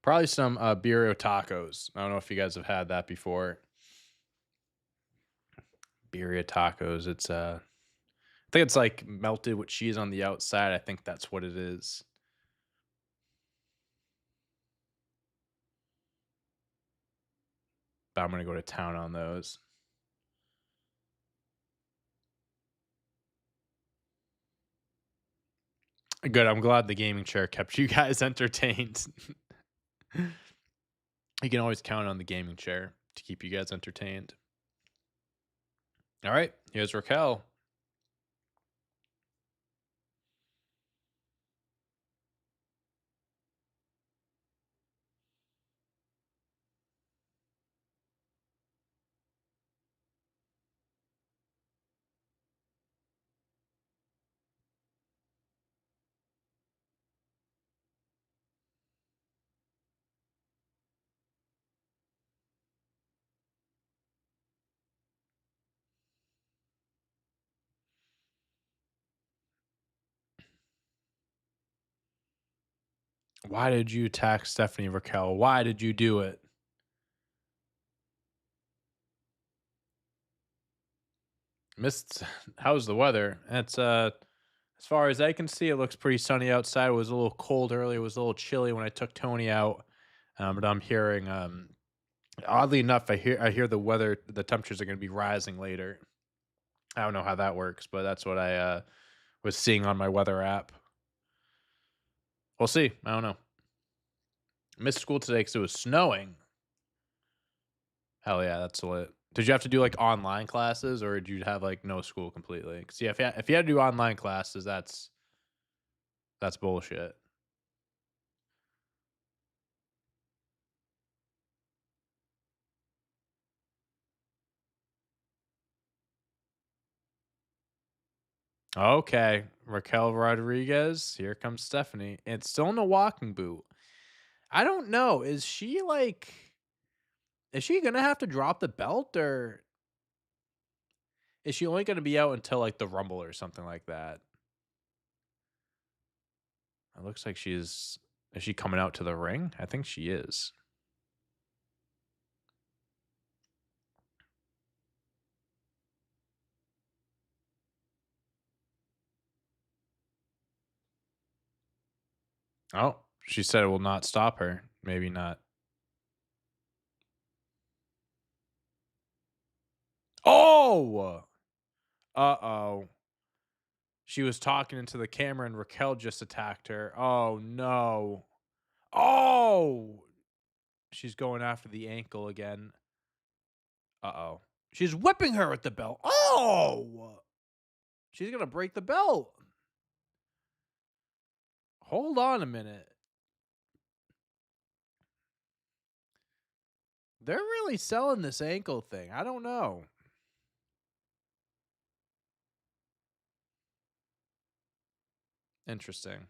probably some birria tacos. I don't know if you guys have had that before. Birria tacos. It's I think it's like melted with cheese on the outside. I think that's what it is. But I'm gonna go to town on those. Good. I'm glad the gaming chair kept you guys entertained. You can always count on the gaming chair to keep you guys entertained. All right, here's Raquel. Why did you attack Stephanie, Raquel? Why did you do it? Missed. How's the weather? It's as far as I can see, it looks pretty sunny outside. It was a little cold earlier. It was a little chilly when I took Tony out. But I'm hearing oddly enough, I hear the temperatures are going to be rising later. I don't know how that works, but that's what I was seeing on my weather app. We'll see. I don't know. Missed school today because it was snowing. Hell yeah, that's lit. Did you have to do like online classes, or did you have like no school completely? Because yeah, if you had to do online classes, that's bullshit. Okay, Raquel Rodriguez. Here comes Stephanie. It's still in a walking boot. I don't know. Is she gonna have to drop the belt, or is she only gonna be out until like the Rumble or something like that? It looks like she's. Is she coming out to the ring? I think she is. Oh, she said it will not stop her. Maybe not. Oh! Uh-oh. She was talking into the camera and Raquel just attacked her. Oh, no. Oh! She's going after the ankle again. Uh-oh. She's whipping her with the belt. Oh! She's going to break the belt. Hold on a minute. They're really selling this ankle thing. I don't know. Interesting.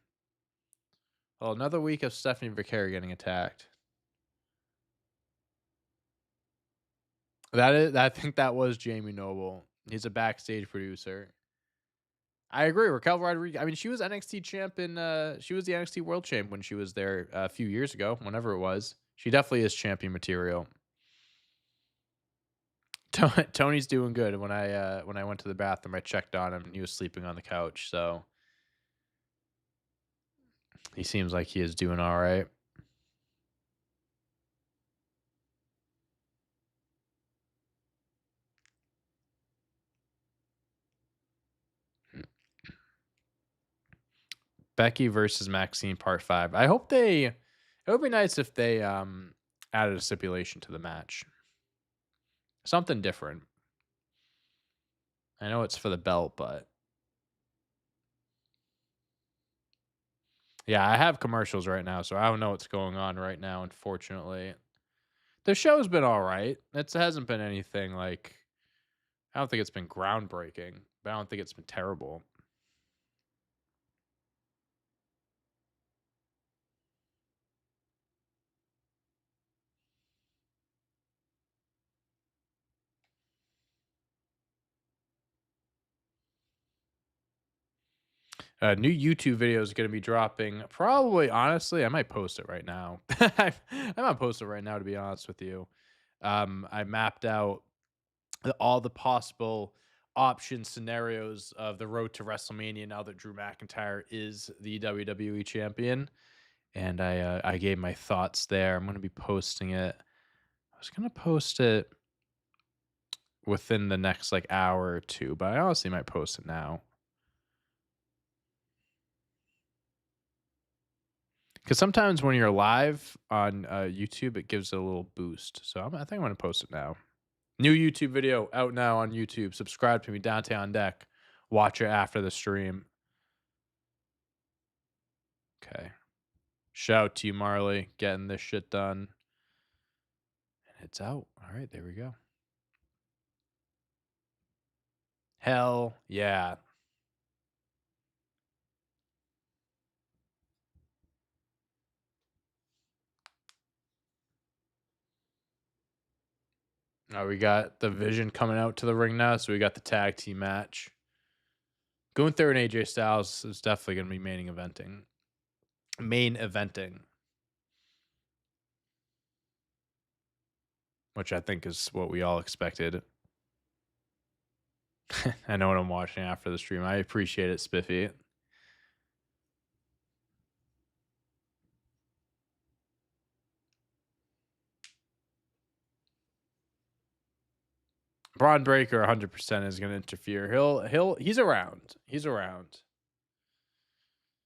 Well, another week of Stephanie Vicari getting attacked. I think that was Jamie Noble. He's a backstage producer. I agree. Raquel Rodriguez. I mean, she was NXT champ she was the NXT World Champ when she was there a few years ago, whenever it was. She definitely is champion material. Tony's doing good. When I went to the bathroom, I checked on him and he was sleeping on the couch. So he seems like he is doing all right. Becky versus Maxine Part 5. It would be nice if they added a stipulation to the match. Something different. I know it's for the belt, but yeah, I have commercials right now, so I don't know what's going on right now, unfortunately. The show's been all right. It hasn't been anything like I don't think it's been groundbreaking, but I don't think it's been terrible. New YouTube video is going to be dropping. Probably, honestly, I might post it right now. I might post it right now, to be honest with you. I mapped out all the possible option scenarios of the road to WrestleMania now that Drew McIntyre is the WWE champion, and I gave my thoughts there. I'm going to be posting it. I was going to post it within the next like hour or two, but I honestly might post it now. Because sometimes when you're live on YouTube, it gives it a little boost. So I think I'm going to post it now. New YouTube video out now on YouTube. Subscribe to me, Dante on Deck. Watch it after the stream. Okay. Shout out to you, Marley, getting this shit done. And it's out. All right, there we go. Hell yeah. We got the Vision coming out to the ring now, so we got the tag team match. Gunther and AJ Styles is definitely going to be main eventing. Which I think is what we all expected. I know what I'm watching after the stream. I appreciate it, Spiffy. Braun Breaker 100% is going to interfere. He's around. He's around.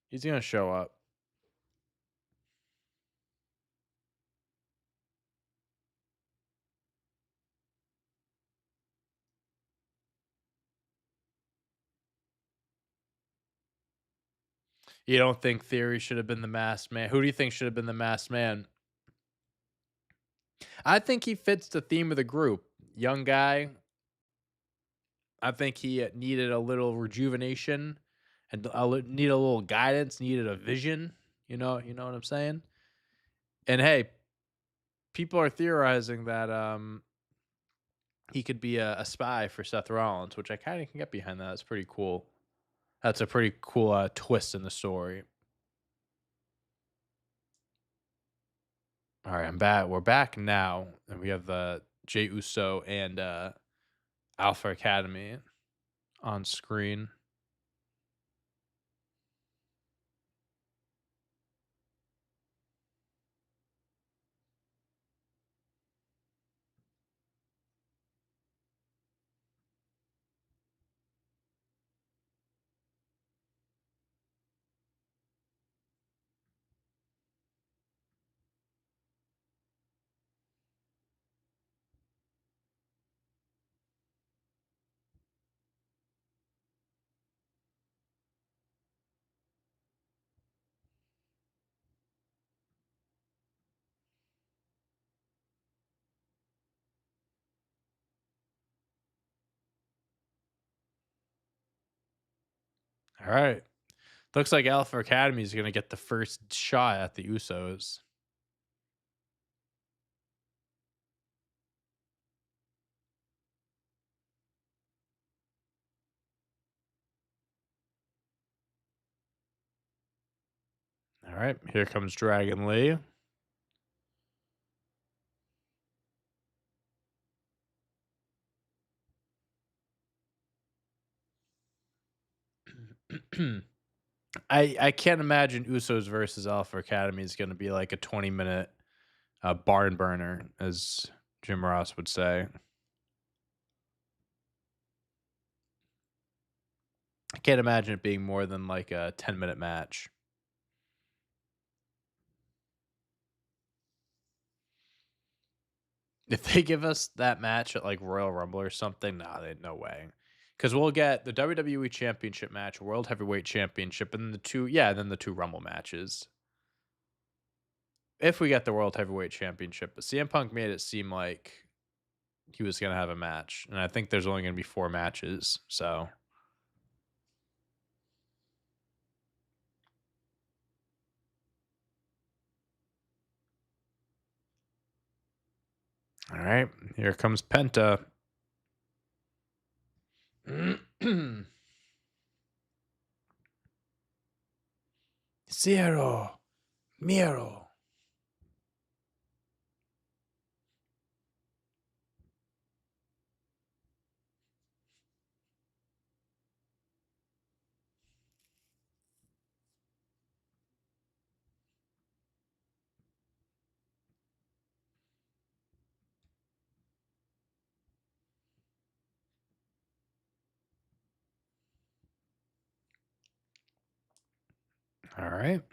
He's going to show up. You don't think Theory should have been the masked man? Who do you think should have been the masked man? I think he fits the theme of the group. Young guy. I think he needed a little rejuvenation and needed a little guidance, needed a vision. You know what I'm saying? And hey, people are theorizing that he could be a spy for Seth Rollins, which I kind of can get behind that. That's pretty cool. That's a pretty cool twist in the story. All right, I'm back. We're back now, and we have Jey Uso and Alpha Academy on screen. All right. Looks like Alpha Academy is going to get the first shot at the Usos. All right, here comes Dragon Lee. I can't imagine Usos versus Alpha Academy is going to be like a 20-minute barn burner, as Jim Ross would say. I can't imagine it being more than like a 10-minute match. If they give us that match at like Royal Rumble or something, nah, no way. because we'll get the WWE Championship match, World Heavyweight Championship, and then the two Rumble matches. If we get the World Heavyweight Championship, but CM Punk made it seem like he was gonna have a match, and I think there's only gonna be 4 matches, so alright, here comes Penta. Zero, Miro. Alright.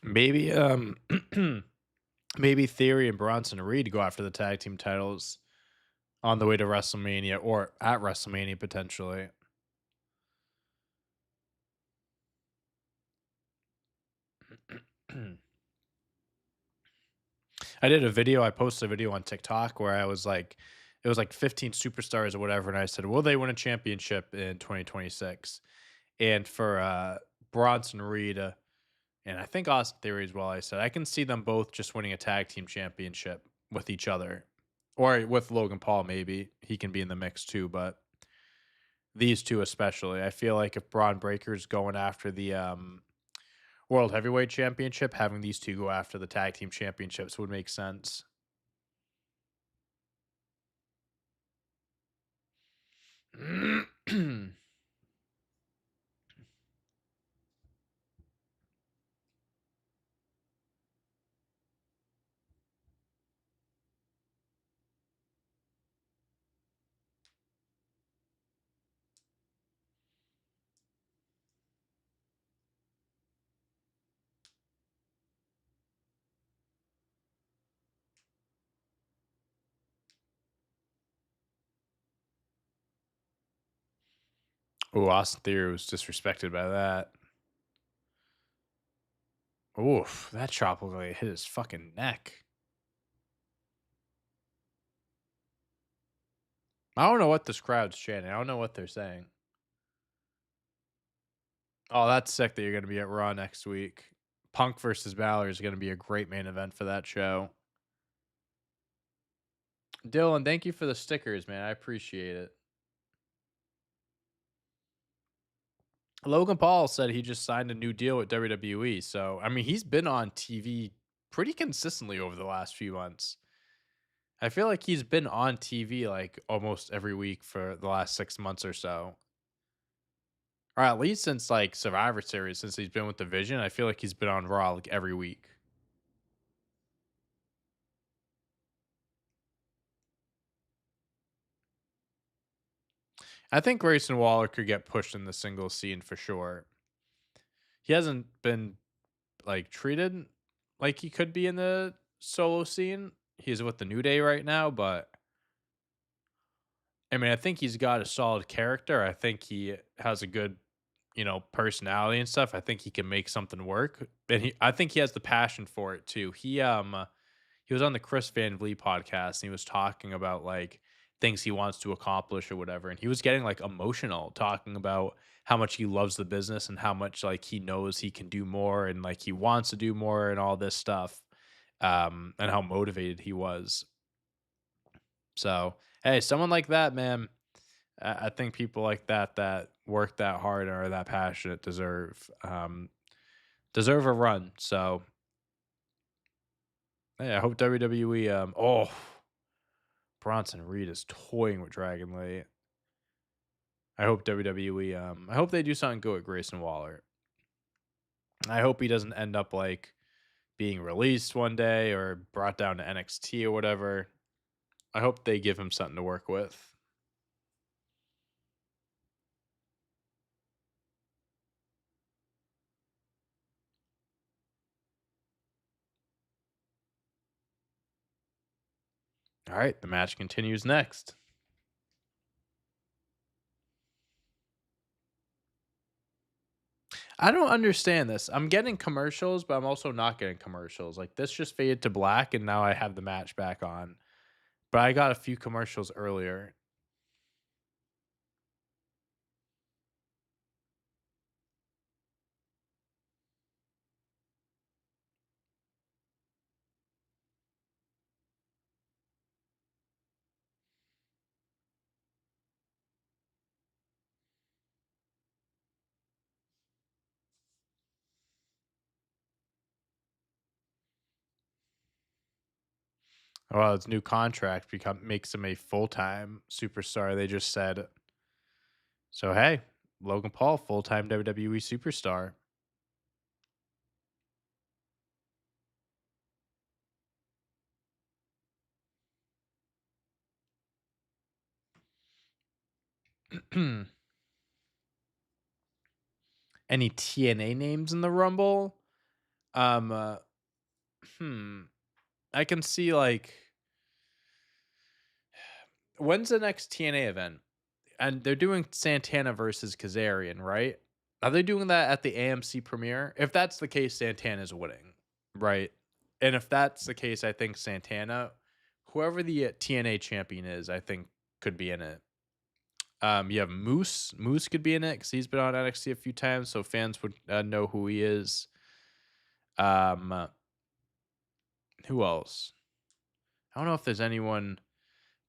Maybe, maybe Theory and Bronson Reed go after the tag team titles on the way to WrestleMania or at WrestleMania potentially. I posted a video on TikTok where I was like, it was like 15 superstars or whatever, and I said, will they win a championship in 2026? And for Bronson Reed, and I think Austin Theory as well, I said, I can see them both just winning a tag team championship with each other. Or with Logan Paul, maybe. He can be in the mix too, but these two especially. I feel like if Braun Breaker's going after the World Heavyweight Championship, having these two go after the tag team championships would make sense. Oh, Austin Theory was disrespected by that. Oof, that chop looked like it hit his fucking neck. I don't know what this crowd's chanting. I don't know what they're saying. Oh, that's sick that you're going to be at Raw next week. Punk versus Balor is going to be a great main event for that show. Dylan, thank you for the stickers, man. I appreciate it. Logan Paul said he just signed a new deal with WWE. So, I mean, he's been on TV pretty consistently over the last few months. I feel like he's been on TV like almost every week for the last 6 months or so. Or at least since like Survivor Series, since he's been with Division, I feel like he's been on Raw like every week. I think Grayson Waller could get pushed in the single scene for sure. He hasn't been like treated like he could be in the solo scene. He's with the New Day right now, but I mean, I think he's got a solid character. I think he has a good, personality and stuff. I think he can make something work. And I think he has the passion for it too. He was on the Chris Van Vliet podcast and he was talking about like things he wants to accomplish or whatever. And he was getting like emotional talking about how much he loves the business and how much like he knows he can do more and like he wants to do more and all this stuff. And how motivated he was. So, hey, someone like that, man, I think people like that that work that hard and are that passionate deserve a run. So, hey, I hope WWE. Bronson Reed is toying with Dragon Lee. I hope WWE. I hope they do something good with Grayson Waller. I hope he doesn't end up like being released one day or brought down to NXT or whatever. I hope they give him something to work with. All right, the match continues next. I don't understand this. I'm getting commercials, but I'm also not getting commercials. Like this just faded to black and now I have the match back on. But I got a few commercials earlier. Well, his new contract become makes him a full-time superstar. They just said, so hey, Logan Paul, full-time WWE superstar. Any TNA names in the Rumble? Um, uh, hmm. I can see like when's the next TNA event? And they're doing Santana versus Kazarian, right? Are they doing that at the AMC premiere? If that's the case, Santana's winning, right? And if that's the case, I think Santana, whoever the TNA champion is, I think could be in it. You have Moose. Moose could be in it because he's been on NXT a few times, so fans would know who he is. Um, who else? I don't know if there's anyone.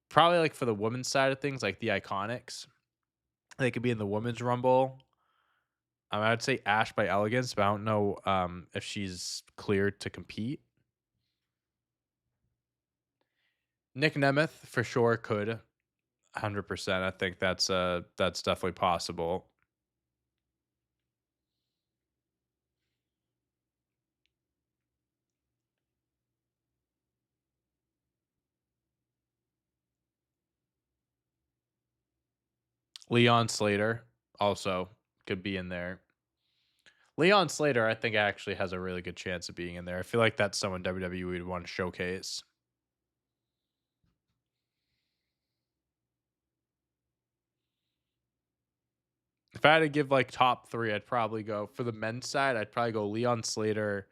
Probably like for the women's side of things, like the Iconics. They could be in the women's rumble. I'd say Ash by Elegance, but I don't know if she's cleared to compete. Nick Nemeth for sure could 100%. I think that's definitely possible. Leon Slater also could be in there. Leon Slater, I think actually has a really good chance of being in there. I feel like that's someone WWE would want to showcase. If I had to give like top three, I'd probably go for the men's side. I'd probably go Leon Slater,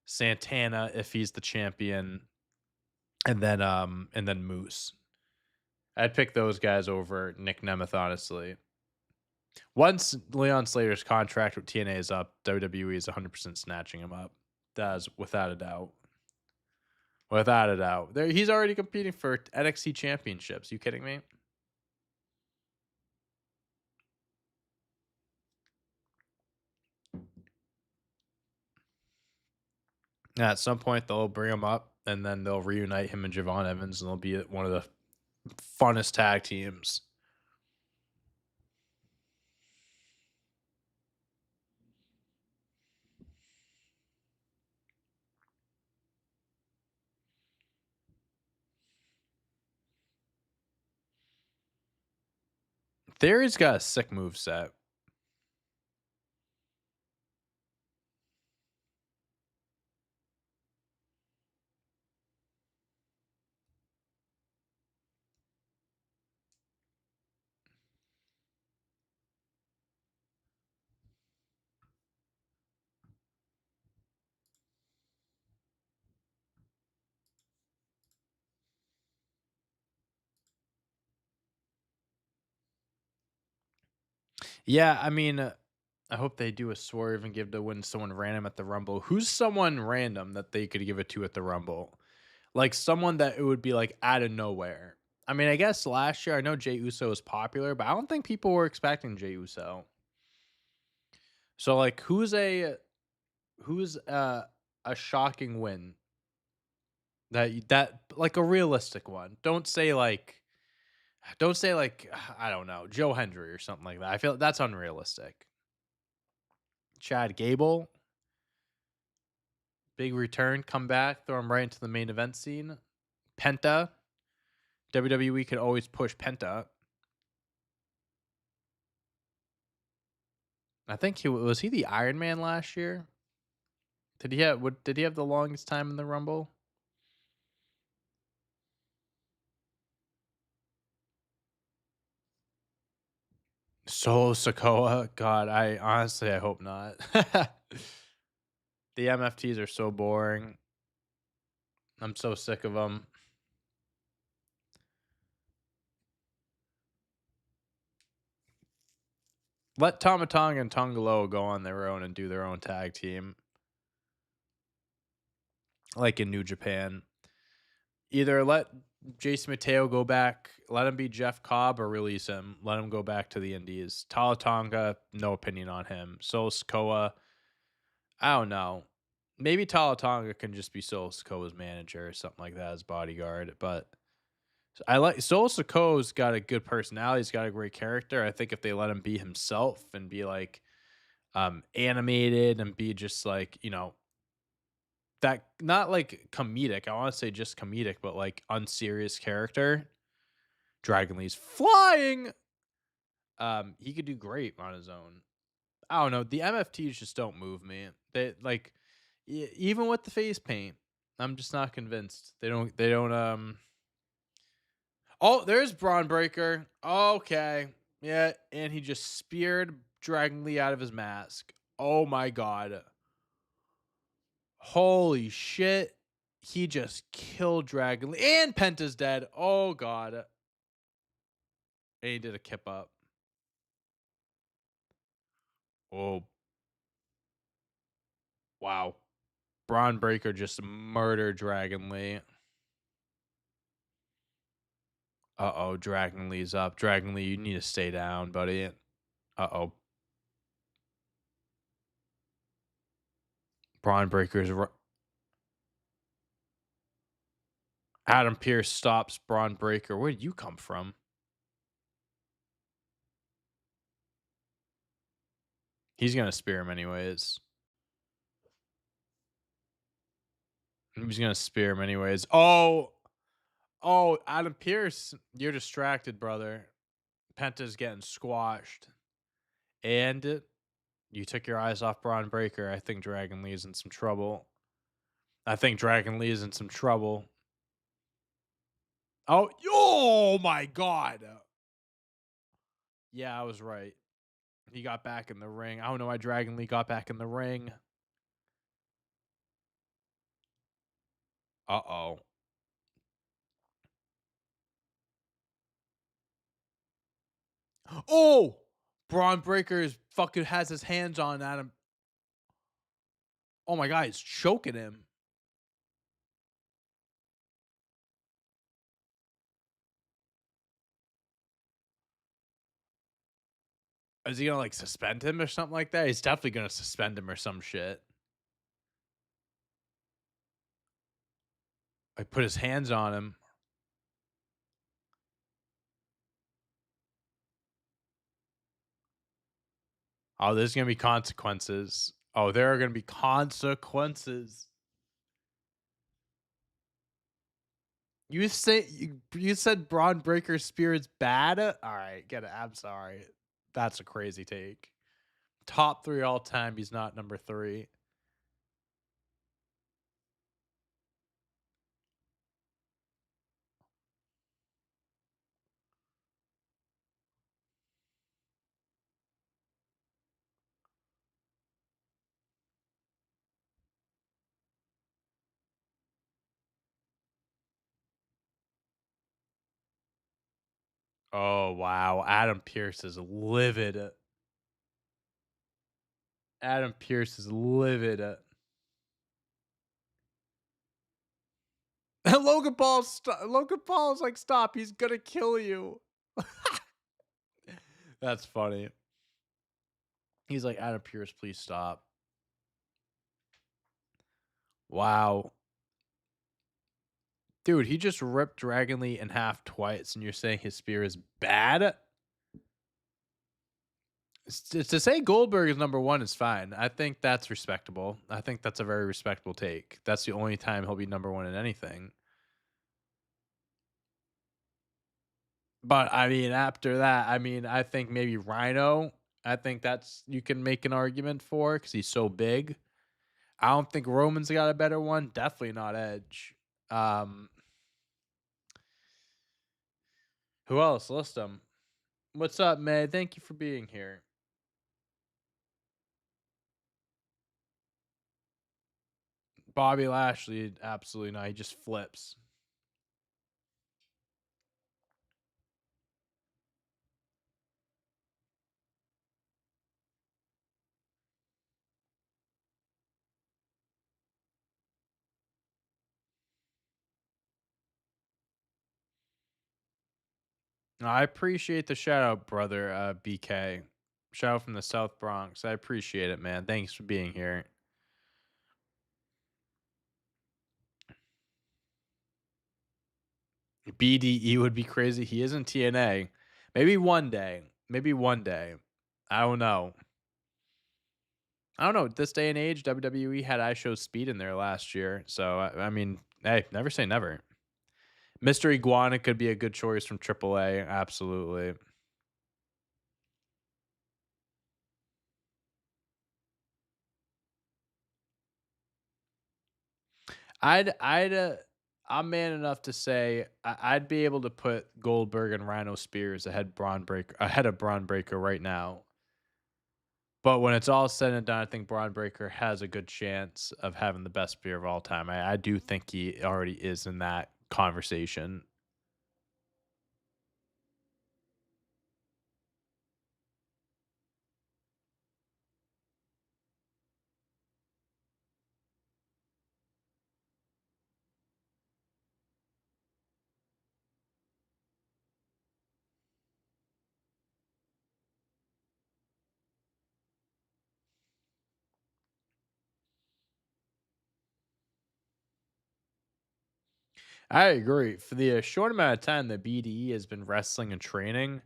Santana if he's the champion, and then Moose. I'd pick those guys over Nick Nemeth, honestly. Once Leon Slater's contract with TNA is up, WWE is 100% snatching him up. That is without a doubt. Without a doubt. He's already competing for NXT championships. You kidding me? Yeah, at some point they'll bring him up and then they'll reunite him and Javon Evans and they'll be one of the funnest tag teams. Theory's got a sick move set. Yeah, I mean, I hope they do a swerve and give the win to someone random at the Rumble. Who's someone random that they could give it to at the Rumble? Like someone that it would be like out of nowhere. I mean, I guess last year I know Jey Uso was popular, but I don't think people were expecting Jey Uso. So like who's a shocking win that like a realistic one. Don't say like I don't know, Joe Hendry or something like that. I feel that's unrealistic. Chad Gable, big return, come back, throw him right into the main event scene. Penta, WWE could always push Penta. I think he the Iron Man last year. Did he have the longest time in the Rumble? Solo Sokoa? God, I hope not. The MFTs are so boring. I'm so sick of them. Let Tomatong and Tongalo go on their own and do their own tag team, like in New Japan. Either let Jason Mateo go back, let him be Jeff Cobb, or release him. Let him go back to the Indies. Talatonga, no opinion on him. Solo Sikoa, I don't know. Maybe Talatonga can just be Solo Sikoa's manager or something like that as bodyguard. But I like Solo Sikoa's got a good personality. He's got a great character. I think if they let him be himself and be like animated and be just like, that not like comedic. I want to say just comedic, but like unserious character. Dragon Lee's flying. He could do great on his own. I don't know. The MFTs just don't move me. They like even with the face paint, I'm just not convinced. They don't. Oh, there's Braun Breaker. Okay. Yeah, and he just speared Dragon Lee out of his mask. Oh my god. Holy shit. He just killed Dragon Lee. And Penta's dead. Oh god. And he did a kip up. Oh wow. Braun Breaker just murdered Dragon Lee. Uh-oh, Dragon Lee's up. Dragon Lee, you need to stay down, buddy. Uh-oh. Braun Breaker's Adam Pierce stops Braun Breaker. Where did you come from? He's gonna spear him anyways. He's gonna spear him anyways. Oh, Adam Pierce, you're distracted, brother. Penta's getting squashed. And you took your eyes off Braun Breaker. I think Dragon Lee's in some trouble. I think Dragon Lee is in some trouble. Oh my god. Yeah, I was right. He got back in the ring. I don't know why Dragon Lee got back in the ring. Uh-oh. Oh! Braun Breaker is fucking has his hands on Adam. Oh my god, he's choking him. Is he gonna like suspend him or something like that? He's definitely gonna suspend him or some shit. Like put his hands on him. Oh, there's gonna be consequences. Oh, there are gonna be consequences. You said Braun Breaker Spirit's bad? All right, get it. I'm sorry. That's a crazy take. Top 3 all time, he's not number 3. Oh, wow. Adam Pierce is livid. Adam Pierce is livid. Logan Paul's like, stop, he's gonna kill you. That's funny. He's like, Adam Pierce, please stop. Wow. Dude, he just ripped Dragon Lee in half twice, and you're saying his spear is bad? To say Goldberg is number one is fine. I think that's respectable. I think that's a very respectable take. That's the only time he'll be number one in anything. But I mean, after that, I mean, I think maybe Rhino. I think that's you can make an argument for because he's so big. I don't think Roman's got a better one. Definitely not Edge. Um, who else? List them. What's up, May? Thank you for being here. Bobby Lashley, absolutely not. He just flips. No, I appreciate the shout out, brother. BK, shout out from the South Bronx. I appreciate it, man. Thanks for being here. BDE would be crazy. He is in TNA. Maybe one day. Maybe one day. I don't know. I don't know. This day and age, WWE had I Show Speed in there last year. So, I mean, hey, never say never. Mr. Iguana could be a good choice from AAA. Absolutely. I'm man enough to say I'd be able to put Goldberg and Rhino Spears ahead of Braun Breaker right now. But when it's all said and done, I think Braun Breaker has a good chance of having the best spear of all time. I do think he already is in that conversation. I agree. For the short amount of time that BDE has been wrestling and training,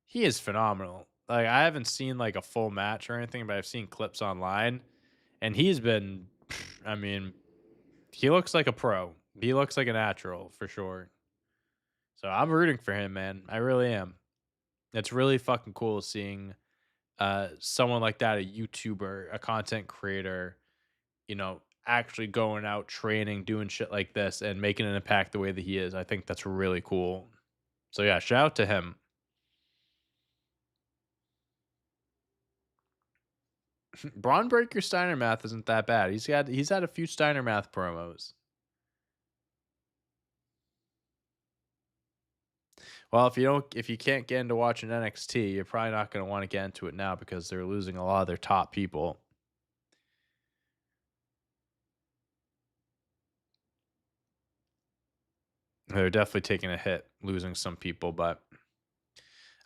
he is phenomenal. Like I haven't seen like a full match or anything, but I've seen clips online, and he's been. I mean, he looks like a pro. He looks like a natural for sure. So I'm rooting for him, man. I really am. It's really fucking cool seeing someone like that, a YouTuber, a content creator, actually going out training, doing shit like this and making an impact the way that he is. I think that's really cool. So yeah, shout out to him. Braun Breaker Steiner math isn't that bad. He's had a few Steiner math promos. Well, if you can't get into watching NXT, you're probably not going to want to get into it now because they're losing a lot of their top people. They're definitely taking a hit, losing some people, but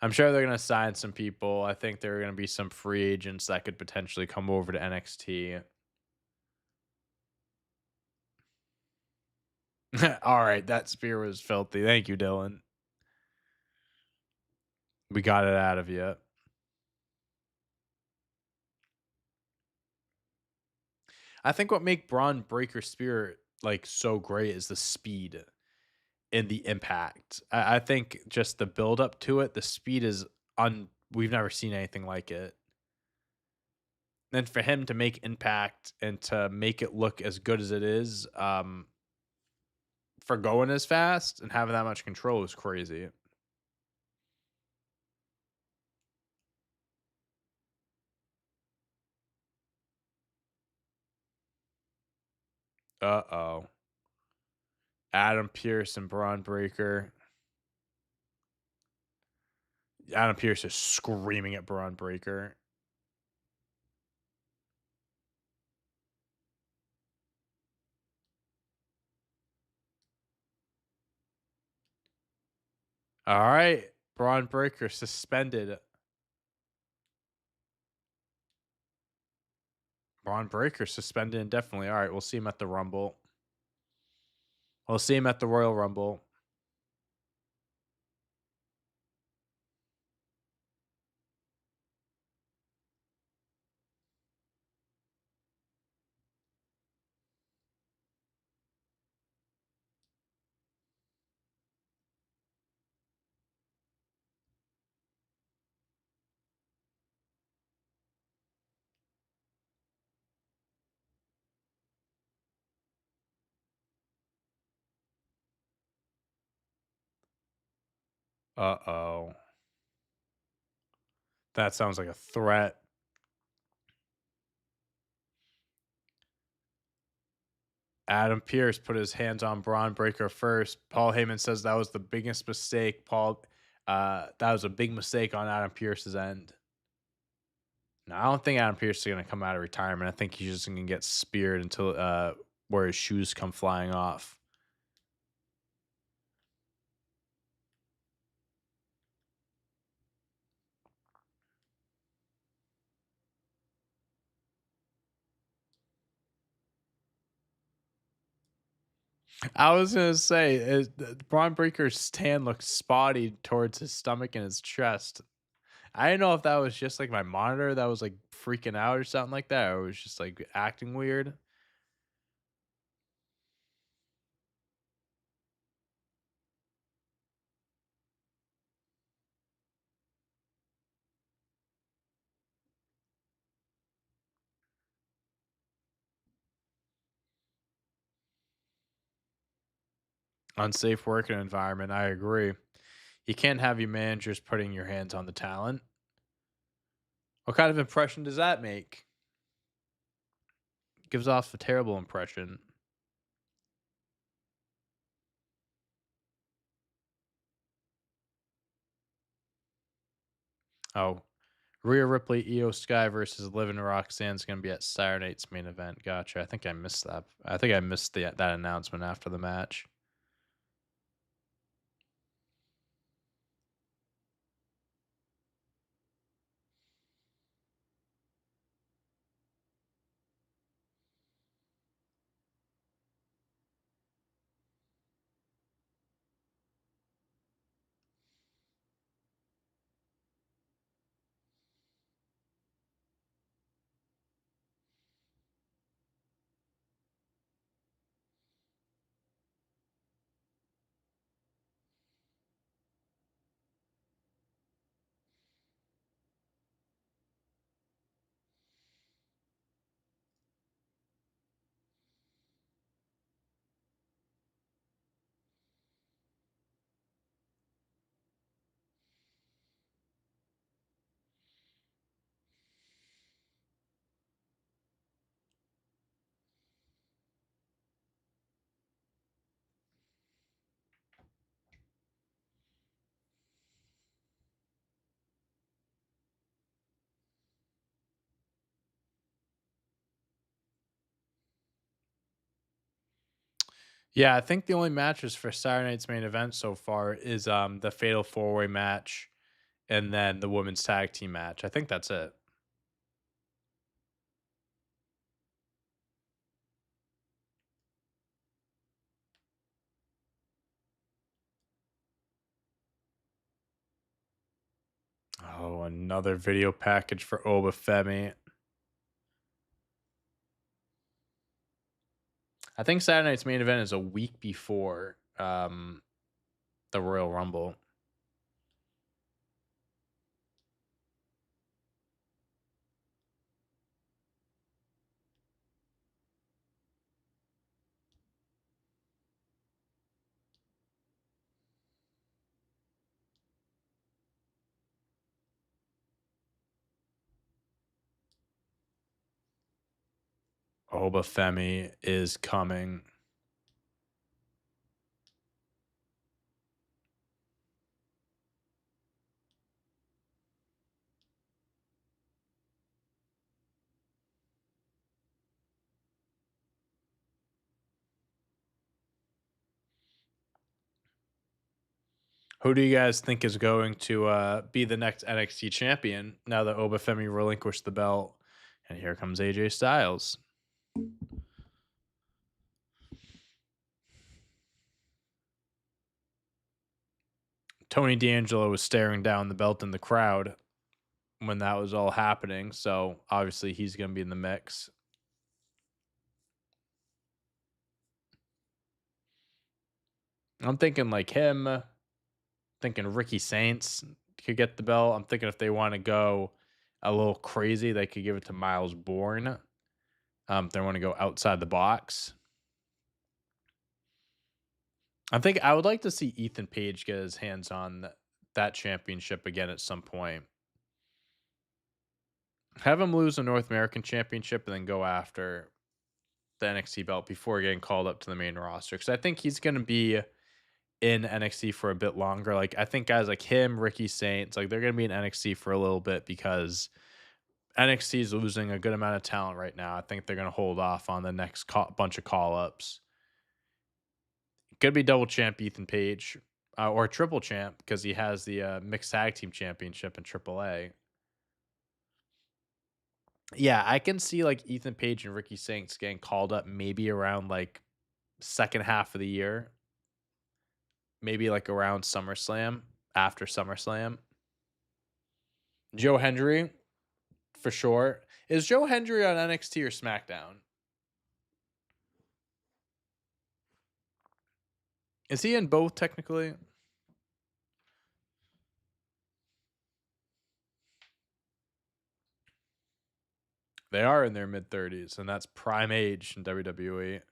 I'm sure they're going to sign some people. I think there are going to be some free agents that could potentially come over to NXT. All right, that spear was filthy. Thank you, Dylan. We got it out of you. I think what make Braun Breaker Spear like so great is the speed and the impact. I think just the build up to it, the speed is we've never seen anything like it. And for him to make impact and to make it look as good as it is, for going as fast and having that much control is crazy. Uh-oh. Adam Pierce and Braun Breaker. Adam Pierce is screaming at Braun Breaker. All right. Braun Breaker suspended. Braun Breaker suspended indefinitely. All right. We'll see him at the Rumble. We'll see him at the Royal Rumble. Uh oh. That sounds like a threat. Adam Pierce put his hands on Braun Breaker first. Paul Heyman says that was the biggest mistake. That was a big mistake on Adam Pierce's end. No, I don't think Adam Pierce is going to come out of retirement. I think he's just going to get speared until where his shoes come flying off. I was gonna say, Braun Breaker's tan looks spotty towards his stomach and his chest. I didn't know if that was just like my monitor that was like freaking out or something like that, or it was just like acting weird. Unsafe working environment. I agree. You can't have your managers putting your hands on the talent. What kind of impression does that make? Gives off a terrible impression. Oh, Rhea Ripley, Io Sky versus Liv and Roxanne is going to be at Saturday night's main event. Gotcha. I think I missed that. I think I missed that announcement after the match. Yeah, I think the only matches for Saturday night's main event so far is the Fatal 4-Way match and then the women's tag team match. I think that's it. Oh, another video package for Obafemi. I think Saturday night's main event is a week before the Royal Rumble. Obafemi is coming. Who do you guys think is going to be the next NXT champion now that Obafemi relinquished the belt? And here comes AJ Styles. Tony D'Angelo was staring down the belt in the crowd when that was all happening, so obviously he's going to be in the mix. I'm thinking like him, thinking Ricky Saints could get the belt. I'm thinking if they want to go a little crazy, they could give it to Miles Bourne. If they want to go outside the box. I think I would like to see Ethan Page get his hands on that championship again at some point. Have him lose a North American championship and then go after the NXT belt before getting called up to the main roster. Because I think he's going to be in NXT for a bit longer. Like I think guys like him, Ricky Saints, like they're going to be in NXT for a little bit because NXT is losing a good amount of talent right now. I think they're going to hold off on the next bunch of call ups. Could be double champ Ethan Page or triple champ because he has the mixed tag team championship in AAA. Yeah, I can see like Ethan Page and Ricky Saints getting called up maybe around like second half of the year, maybe like around SummerSlam, after SummerSlam. Joe Hendry, for sure. Is Joe Hendry on NXT or SmackDown? Is he in both technically? They are in their mid 30s, and that's prime age in WWE.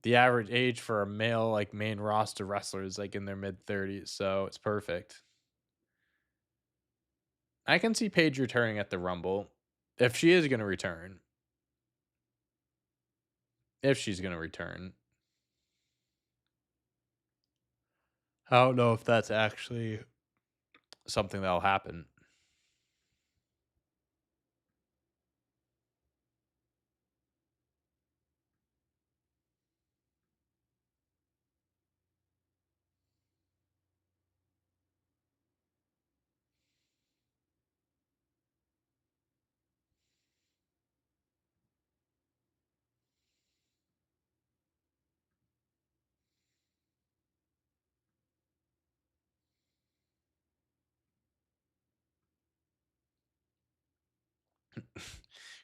The average age for a male like main roster wrestler is like in their mid 30s, so it's perfect. I can see Paige returning at the Rumble if she is going to return. If she's going to return. I don't know if that's actually something that'll happen.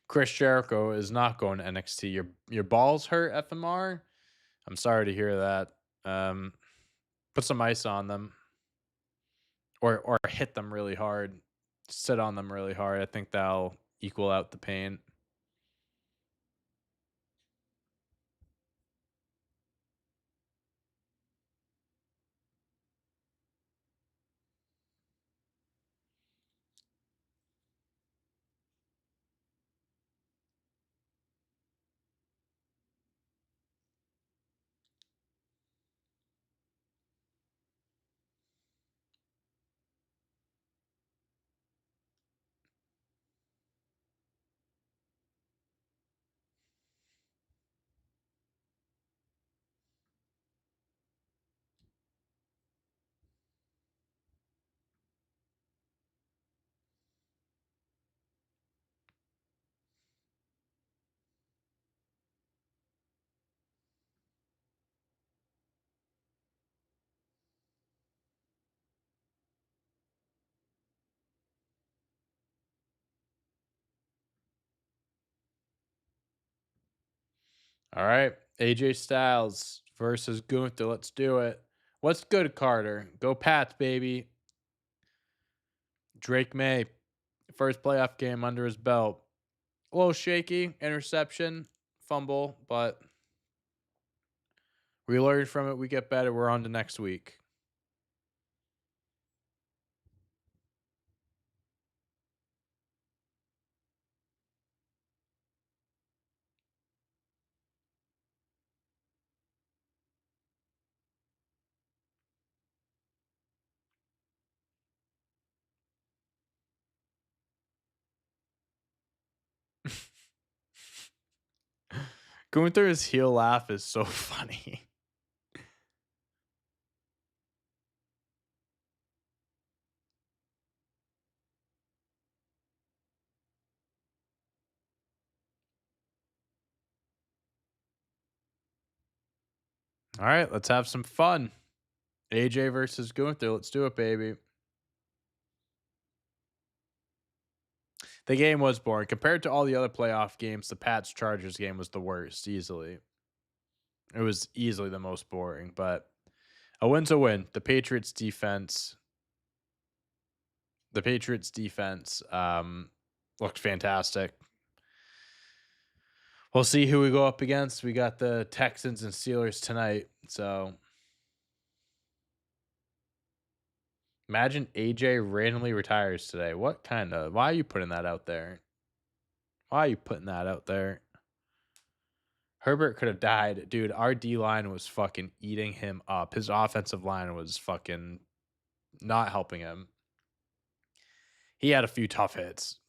Chris Jericho is not going to NXT. Your balls hurt, FMR. I'm sorry to hear that. Put some ice on them, or hit them really hard. Sit on them really hard. I think that'll equal out the pain. All right, AJ Styles versus Gunther. Let's do it. What's good, Carter? Go Pats, baby. Drake May, first playoff game under his belt. A little shaky, interception, fumble, but we learn from it. We get better. We're on to next week. Going through his heel laugh is so funny. All right, let's have some fun. AJ versus Gunther. Let's do it, baby. The game was boring compared to all the other playoff games. The Pats Chargers game was the worst, easily. It was easily the most boring, but a win's a win. The Patriots defense looked fantastic. We'll see who we go up against. We got the Texans and Steelers tonight. So imagine AJ randomly retires today. What kind of, why are you putting that out there? Why are you putting that out there? Herbert could have died. Dude, our D line was fucking eating him up. His offensive line was fucking not helping him. He had a few tough hits.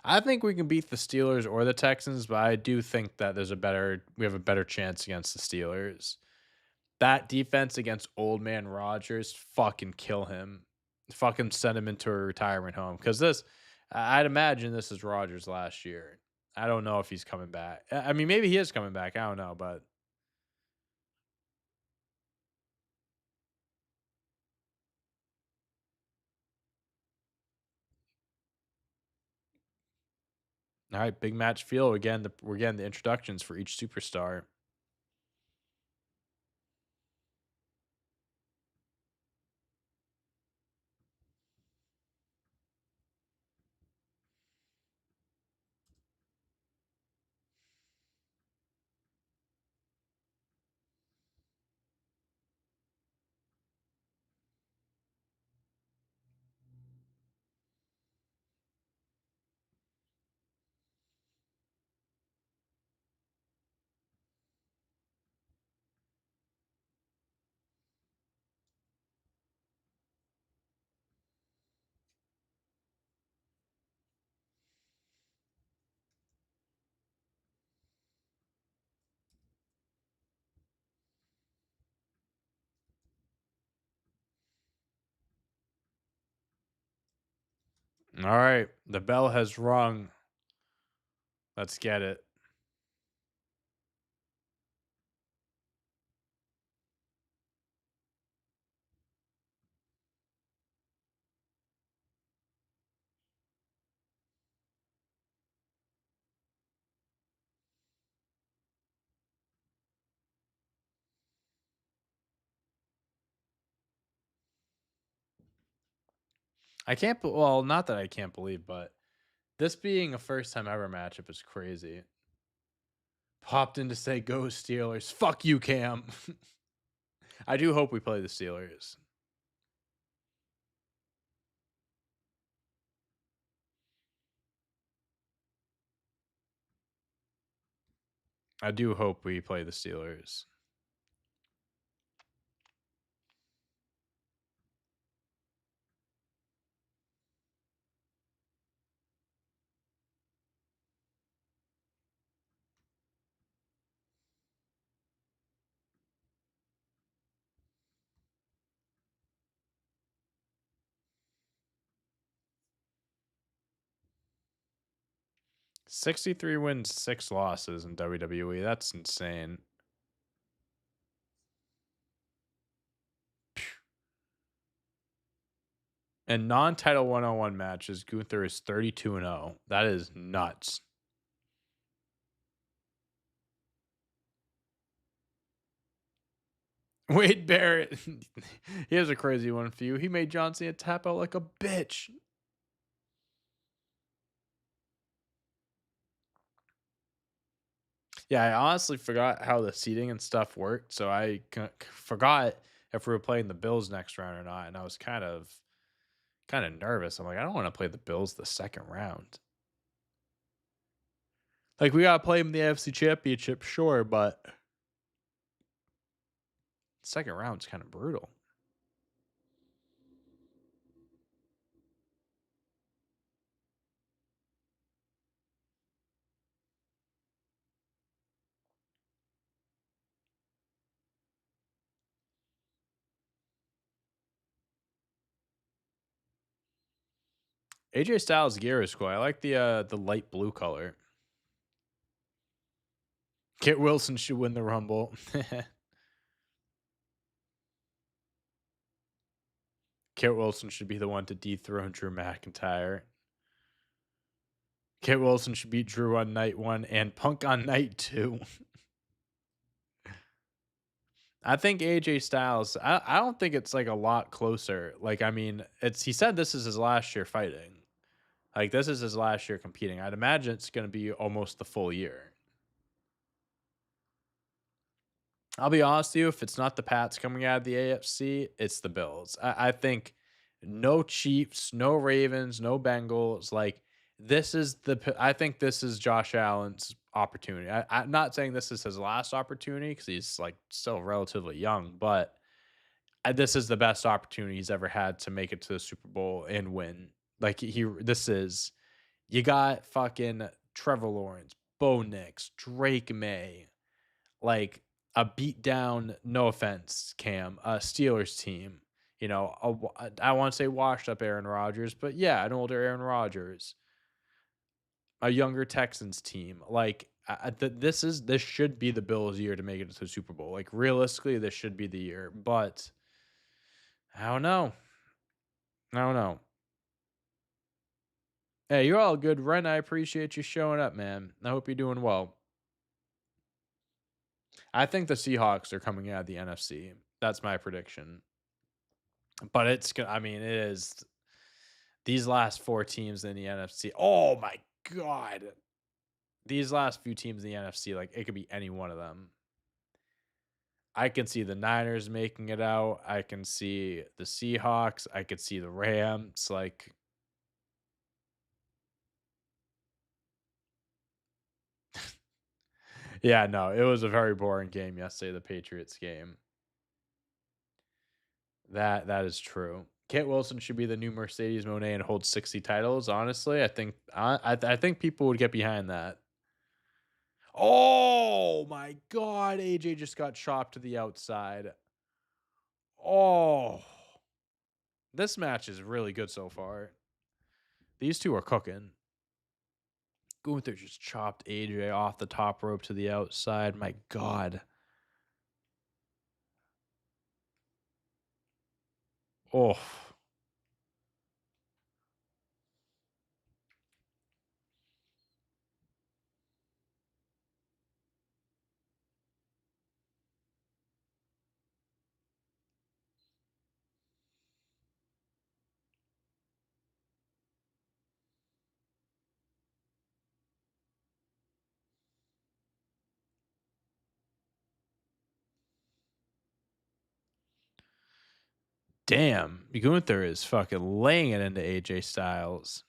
I think we can beat the Steelers or the Texans, but I do think that we have a better chance against the Steelers. That defense against old man Rodgers, fucking kill him. Fucking send him into a retirement home. Because I'd imagine this is Rodgers last year. I don't know if he's coming back. I mean, maybe he is coming back. I don't know, but all right, big match feel again. We're getting the introductions for each superstar. All right, the bell has rung. Let's get it. I can't. Well, not that I can't believe, but this being a first time ever matchup is crazy. Popped in to say go Steelers. Fuck you, Cam. I do hope we play the Steelers. I do hope we play the Steelers. 63 wins, 6 losses in WWE. That's insane. In non-title one-on-one matches, Gunther is 32-0. That is nuts. Wade Barrett. Here's a crazy one for you. He made John Cena tap out like a bitch. Yeah, I honestly forgot how the seating and stuff worked, so I forgot if we were playing the Bills next round or not, and I was kind of Kind of nervous. I'm like, I don't want to play the Bills the second round. Like, we got to play them in the AFC Championship, sure, but second round's kind of brutal. AJ Styles gear is cool. I like the light blue color. Kit Wilson should win the Rumble. Kit Wilson should be the one to dethrone Drew McIntyre. Kit Wilson should beat Drew on night 1 and Punk on night 2. I think AJ Styles, I don't think it's like a lot closer. Like, I mean, it's he said this is his last year fighting. Like, this is his last year competing. I'd imagine it's going to be almost the full year. I'll be honest with you, if it's not the Pats coming out of the AFC, it's the Bills. I think no Chiefs, no Ravens, no Bengals. Like, this is I think this is Josh Allen's opportunity. I'm not saying this is his last opportunity because he's like still relatively young, but this is the best opportunity he's ever had to make it to the Super Bowl and win. Like, this is, you got fucking Trevor Lawrence, Bo Nix, Drake May, like a beat down, no offense, Cam, a Steelers team. You know, I want to say washed up Aaron Rodgers, but yeah, an older Aaron Rodgers, a younger Texans team. Like, this should be the Bills' year to make it to the Super Bowl. Like, realistically, this should be the year, but I don't know. I don't know. Hey, you're all good, Ren. I appreciate you showing up, man. I hope you're doing well. I think the Seahawks are coming out of the NFC. That's my prediction. But I mean, it is these last four teams in the NFC. Oh my God. These last few teams in the NFC, like, it could be any one of them. I can see the Niners making it out. I can see the Seahawks. I could see the Rams. Like, yeah, no, it was a very boring game yesterday, the Patriots game. That is true. Kit Wilson should be the new Mercedes Monet and hold 60 titles. Honestly, I think people would get behind that. Oh my God, AJ just got chopped to the outside. Oh, this match is really good so far. These two are cooking. Gunther just chopped AJ off the top rope to the outside. My God. Oh, damn. Gunther is fucking laying it into AJ Styles.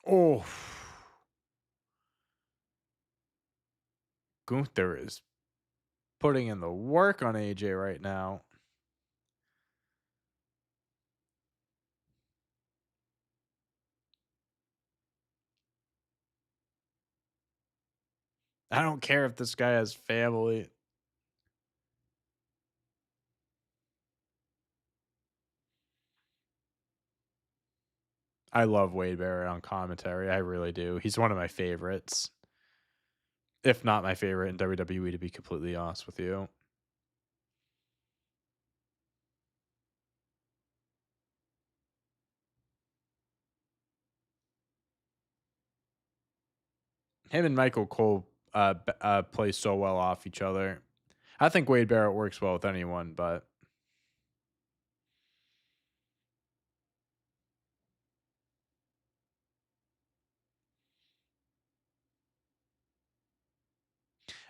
Oh, Gunther is putting in the work on AJ right now. I don't care if this guy has family. I love Wade Barrett on commentary. I really do. He's one of my favorites, if not my favorite in WWE, to be completely honest with you. Him and Michael Cole play so well off each other. I think Wade Barrett works well with anyone, but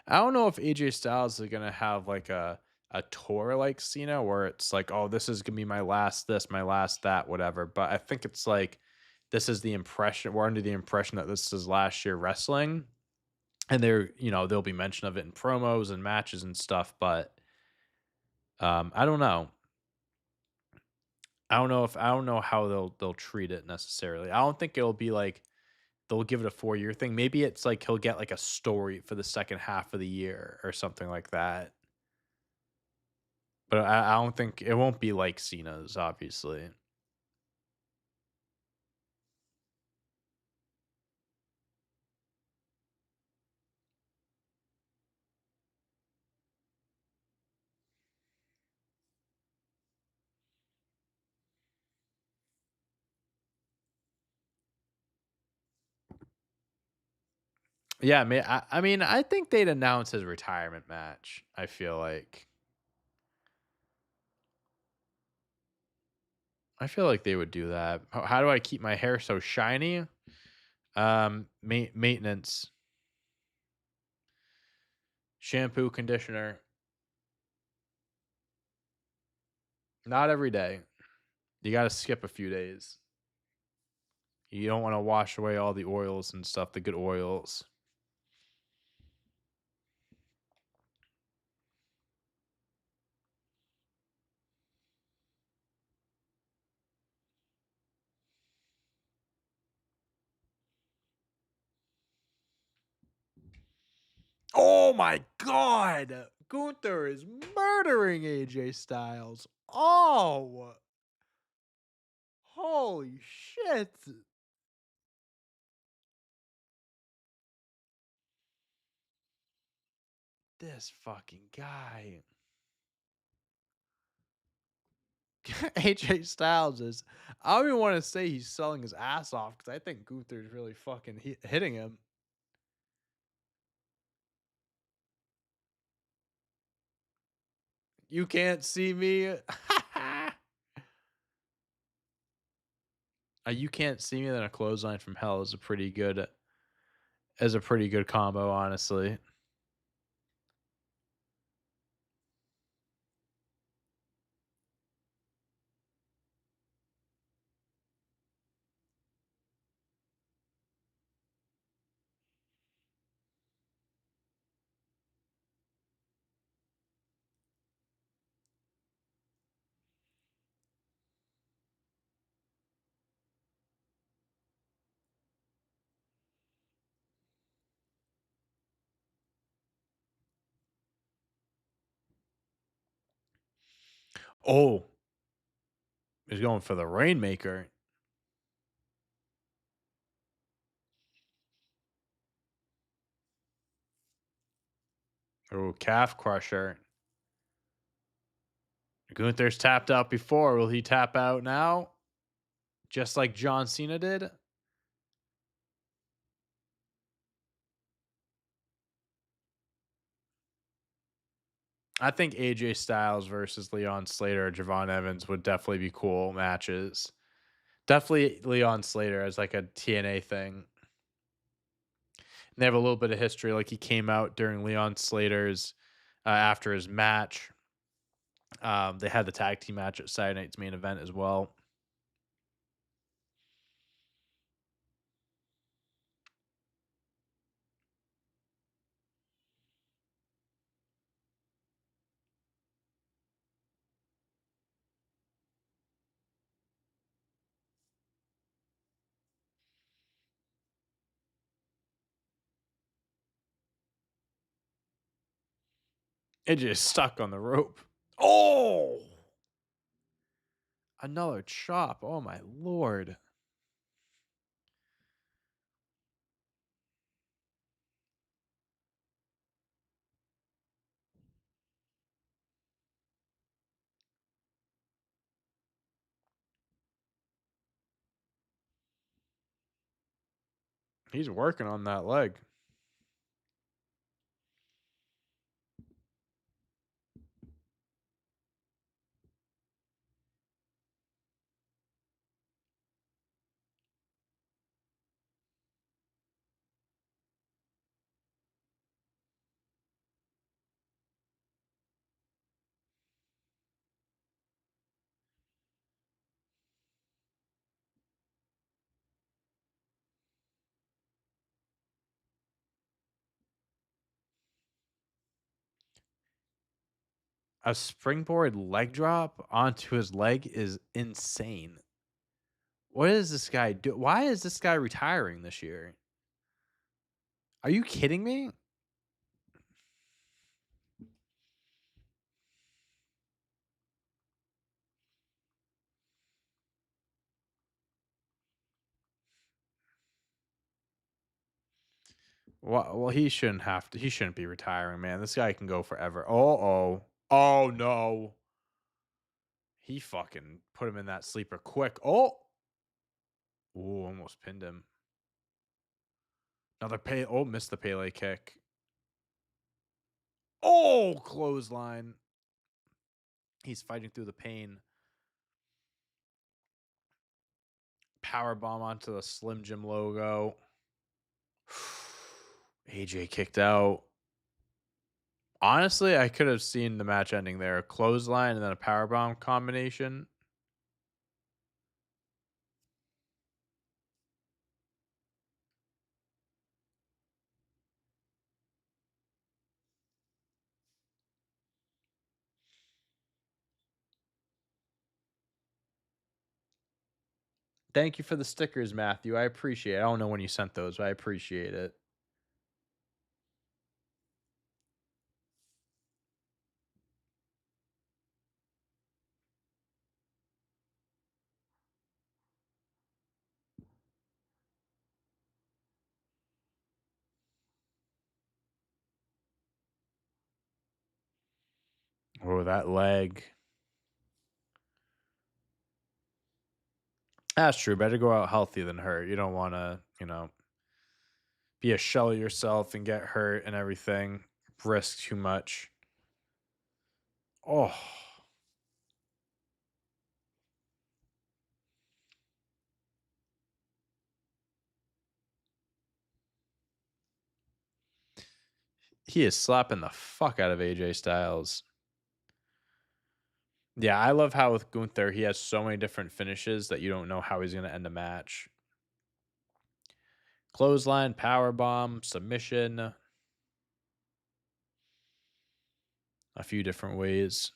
I don't know if AJ Styles is gonna have like a tour like Cena where it's like, oh, this is gonna be my last this, my last that, whatever. But I think it's like this is the impression we're under the impression that this is last year wrestling. And there, there'll be mention of it in promos and matches and stuff, but I don't know. I don't know how they'll treat it necessarily. I don't think it'll be like they'll give it a 4-year thing. Maybe it's like he'll get like a story for the second half of the year or something like that. But I don't think it won't be like Cena's, obviously. Yeah, I mean, I think they'd announce his retirement match. I feel like they would do that. How do I keep my hair so shiny? Maintenance, shampoo, conditioner, not every day. You got to skip a few days. You don't want to wash away all the oils and stuff, the good oils. Oh my god! Gunther is murdering AJ Styles. Oh, holy shit. This fucking guy. AJ Styles is, I don't even want to say he's selling his ass off because I think Gunther's really fucking hitting him. You can't see me. You can't see me. Then a clothesline from hell is a pretty good combo, honestly. Oh, he's going for the Rainmaker. Oh, calf crusher. Gunther's tapped out before. Will he tap out now? Just like John Cena did? I think AJ Styles versus Leon Slater or Javon Evans would definitely be cool matches. Definitely Leon Slater as like a TNA thing. And they have a little bit of history. Like he came out during Leon Slater's after his match. They had the tag team match at Saturday Night's Main Event as well. It just stuck on the rope. Oh, another chop. Oh my lord. He's working on that leg. A springboard leg drop onto his leg is insane. What is this guy do? Why is this guy retiring this year? Are you kidding me? Well, he shouldn't have to. He shouldn't be retiring, man. This guy can go forever. Oh no. He fucking put him in that sleeper quick. Ooh, almost pinned him. Another pay. Oh, missed the Pele kick. Oh, clothesline. He's fighting through the pain. Power bomb onto the Slim Jim logo. AJ kicked out. Honestly, I could have seen the match ending there. A clothesline and then a power bomb combination. Thank you for the stickers, Matthew. I appreciate it. I don't know when you sent those, but I appreciate it. Oh, that leg. That's true. Better go out healthy than hurt. You don't want to, be a shell of yourself and get hurt and everything. Risk too much. Oh, he is slapping the fuck out of AJ Styles. Yeah, I love how with Gunther, he has so many different finishes that you don't know how he's going to end a match. Clothesline, power bomb, submission, a few different ways.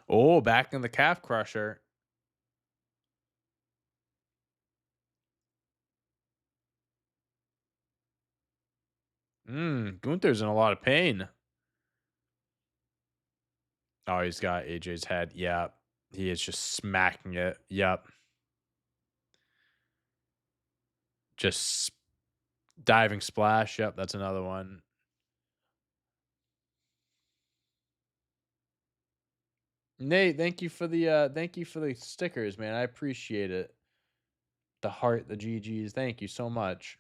Oh, back in the calf crusher. Gunther's in a lot of pain. Oh, he's got AJ's head. Yep. He is just smacking it. Yep. Just diving splash. Yep, that's another one. Nate, thank you for the stickers, man. I appreciate it. The heart, the GGs. Thank you so much.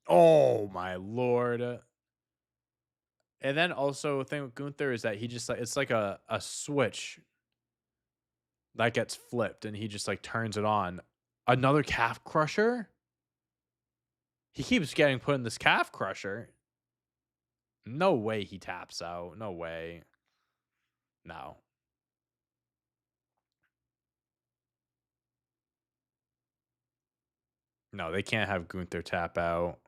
Oh my lord. And then also the thing with Gunther is that he just like it's like a switch that gets flipped and he just like turns it on. Another calf crusher? He keeps getting put in this calf crusher. No way he taps out. No way. No. No, they can't have Gunther tap out.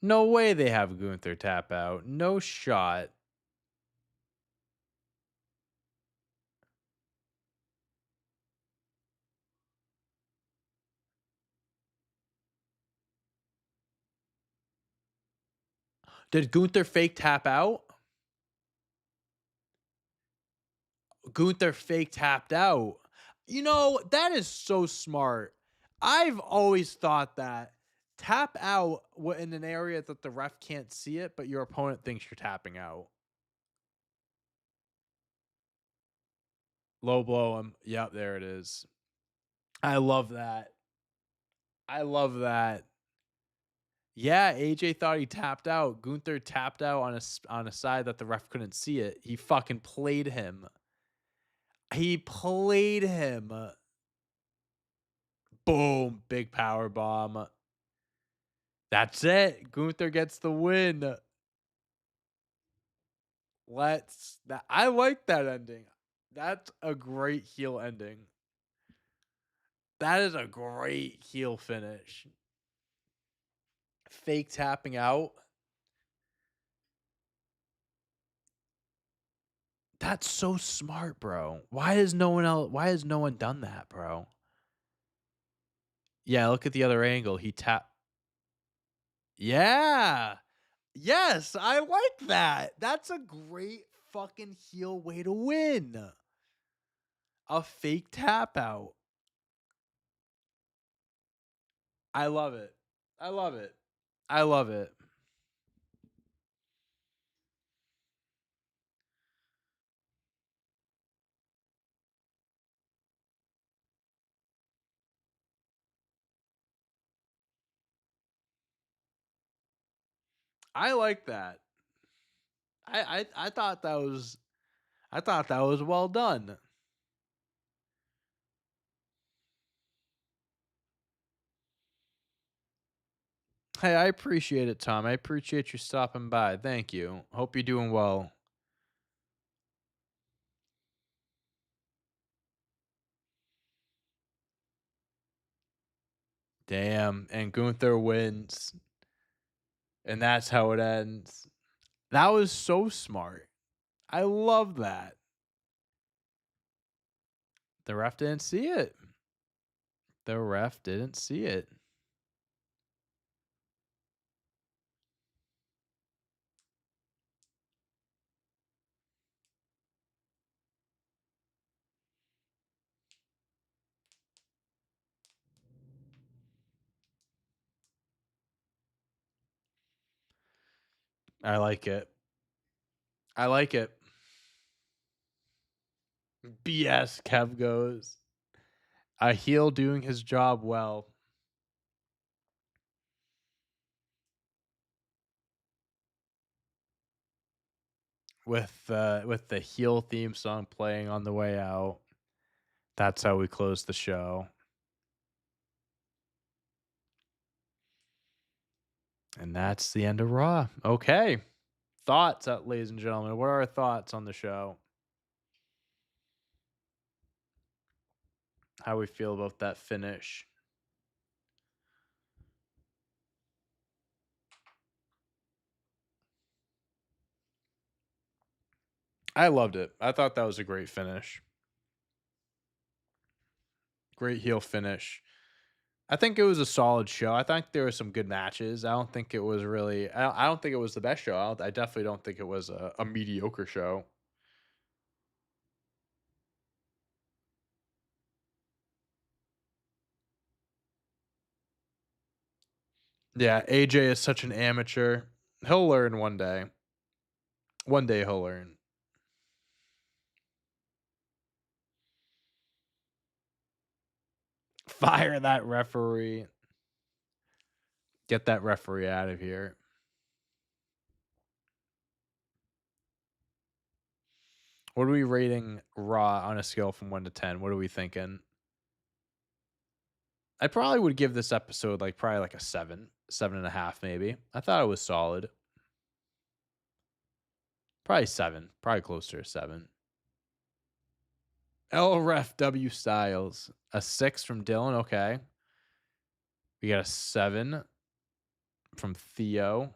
No way they have Gunther tap out. No shot. Did Gunther fake tap out? Gunther fake tapped out. That is so smart. I've always thought that tap out in an area that the ref can't see it, but your opponent thinks you're tapping out. Low blow him. Yep, there it is. I love that. I love that. Yeah, AJ thought he tapped out. Gunther tapped out on on a side that the ref couldn't see it. He fucking played him. He played him. Boom, big power bomb. That's it. Gunther gets the win. I like that ending. That's a great heel ending. That is a great heel finish. Fake tapping out. That's so smart, bro. Why has no one done that, bro? Yeah, look at the other angle. He tap. Yeah. Yes, I like that. That's a great fucking heel way to win. A fake tap out. I love it. I love it. I love it. I like that. I thought that was well done. Hey, I appreciate it, Tom. I appreciate you stopping by. Thank you. Hope you're doing well. Damn. And Gunther wins. And that's how it ends. That was so smart. I love that. The ref didn't see it. The ref didn't see it. I like it. I like it. BS Kev goes. A heel doing his job well. With the heel theme song playing on the way out. That's how we close the show. And that's the end of Raw. Okay. Thoughts, ladies and gentlemen. What are our thoughts on the show? How we feel about that finish? I loved it. I thought that was a great finish. Great heel finish. I think it was a solid show. I think there were some good matches. I don't think it was really. I don't think it was the best show. I definitely don't think it was a mediocre show. Yeah, AJ is such an amateur. He'll learn one day. One day he'll learn. Fire that referee. Get that referee out of here. What are we rating Raw on a scale from 1 to 10? What are we thinking? I probably would give this episode like probably like a 7, 7.5 maybe. I thought it was solid. Probably 7. Probably closer to 7. LRFW Styles. A 6 from Dylan. Okay. We got a 7 from Theo.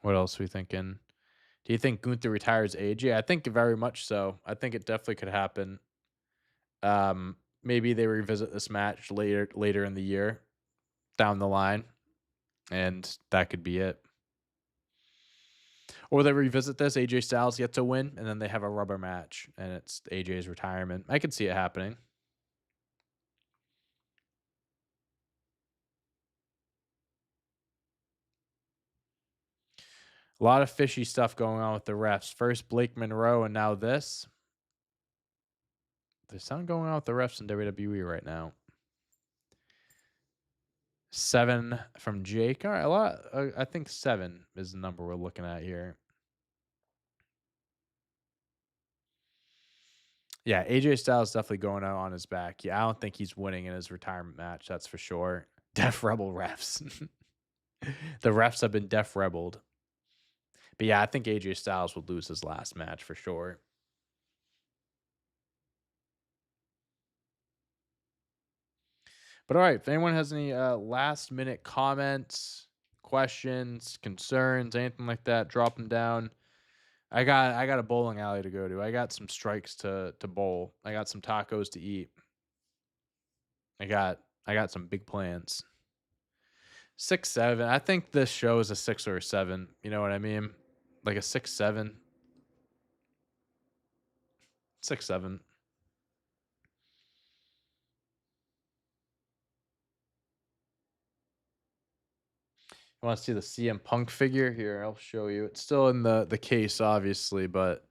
What else are we thinking? Do you think Gunther retires AJ? I think very much so. I think it definitely could happen. Maybe they revisit this match later in the year, down the line, and that could be it. Or they revisit this, AJ Styles gets a win, and then they have a rubber match, and it's AJ's retirement. I could see it happening. A lot of fishy stuff going on with the refs. First Blake Monroe, and now this. There's something going on with the refs in WWE right now. 7 from Jake. All right, a lot. I think 7 is the number we're looking at here. Yeah, AJ Styles definitely going out on his back. Yeah, I don't think he's winning in his retirement match. That's for sure. Def Rebel refs. The refs have been Def Rebelled. But yeah, I think AJ Styles would lose his last match for sure. But all right, if anyone has any last minute comments, questions, concerns, anything like that, drop them down. I got a bowling alley to go to. I got some strikes to bowl. I got some tacos to eat. I got some big plans. 6, 7. I think this show is a 6 or a 7. You know what I mean? Like a 6, 7. 6, 7. You want to see the CM Punk figure? Here, I'll show you. It's still in the case, obviously, but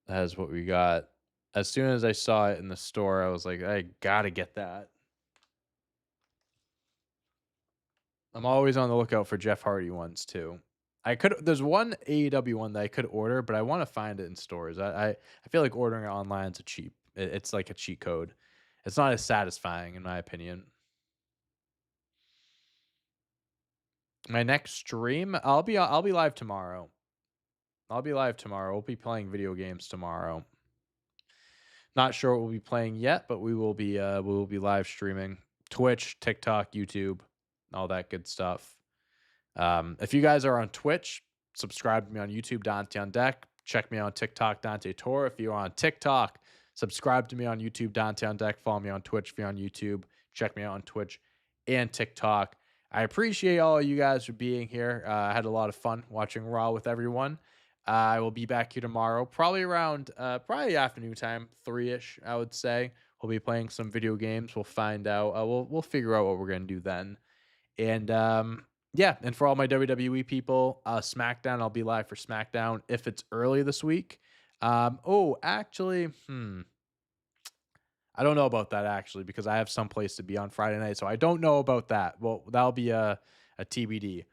that is what we got. As soon as I saw it in the store, I was like, I gotta get that. I'm always on the lookout for Jeff Hardy ones too. There's one AEW one that I could order, but I want to find it in stores. I feel like ordering it online is it's like a cheat code. It's not as satisfying in my opinion. My next stream, I'll be live tomorrow. I'll be live tomorrow. We'll be playing video games tomorrow. Not sure what we'll be playing yet, but we will be live streaming Twitch, TikTok, YouTube, all that good stuff. If you guys are on Twitch, subscribe to me on YouTube, Dante on Deck. Check me on TikTok, Dante Tor. If you're on TikTok, subscribe to me on YouTube, Dante on Deck. Follow me on Twitch if you're on YouTube. Check me out on Twitch and TikTok. I appreciate all of you guys for being here. I had a lot of fun watching Raw with everyone. I will be back here tomorrow, probably around probably afternoon time, 3-ish, I would say. We'll be playing some video games. We'll find out. We'll figure out what we're gonna do then. And yeah, and for all my WWE people, SmackDown, I'll be live for SmackDown if it's early this week. Oh, actually, I don't know about that actually because I have some place to be on Friday night, so I don't know about that. Well, that'll be a TBD.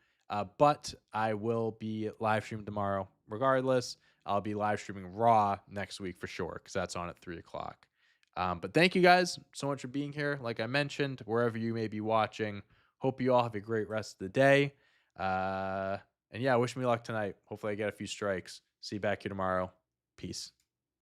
But I will be live streaming tomorrow. Regardless, I'll be live streaming Raw next week for sure because that's on at 3 o'clock. But thank you guys so much for being here. Like I mentioned, wherever you may be watching, hope you all have a great rest of the day. And yeah, wish me luck tonight. Hopefully, I get a few strikes. See you back here tomorrow. Peace.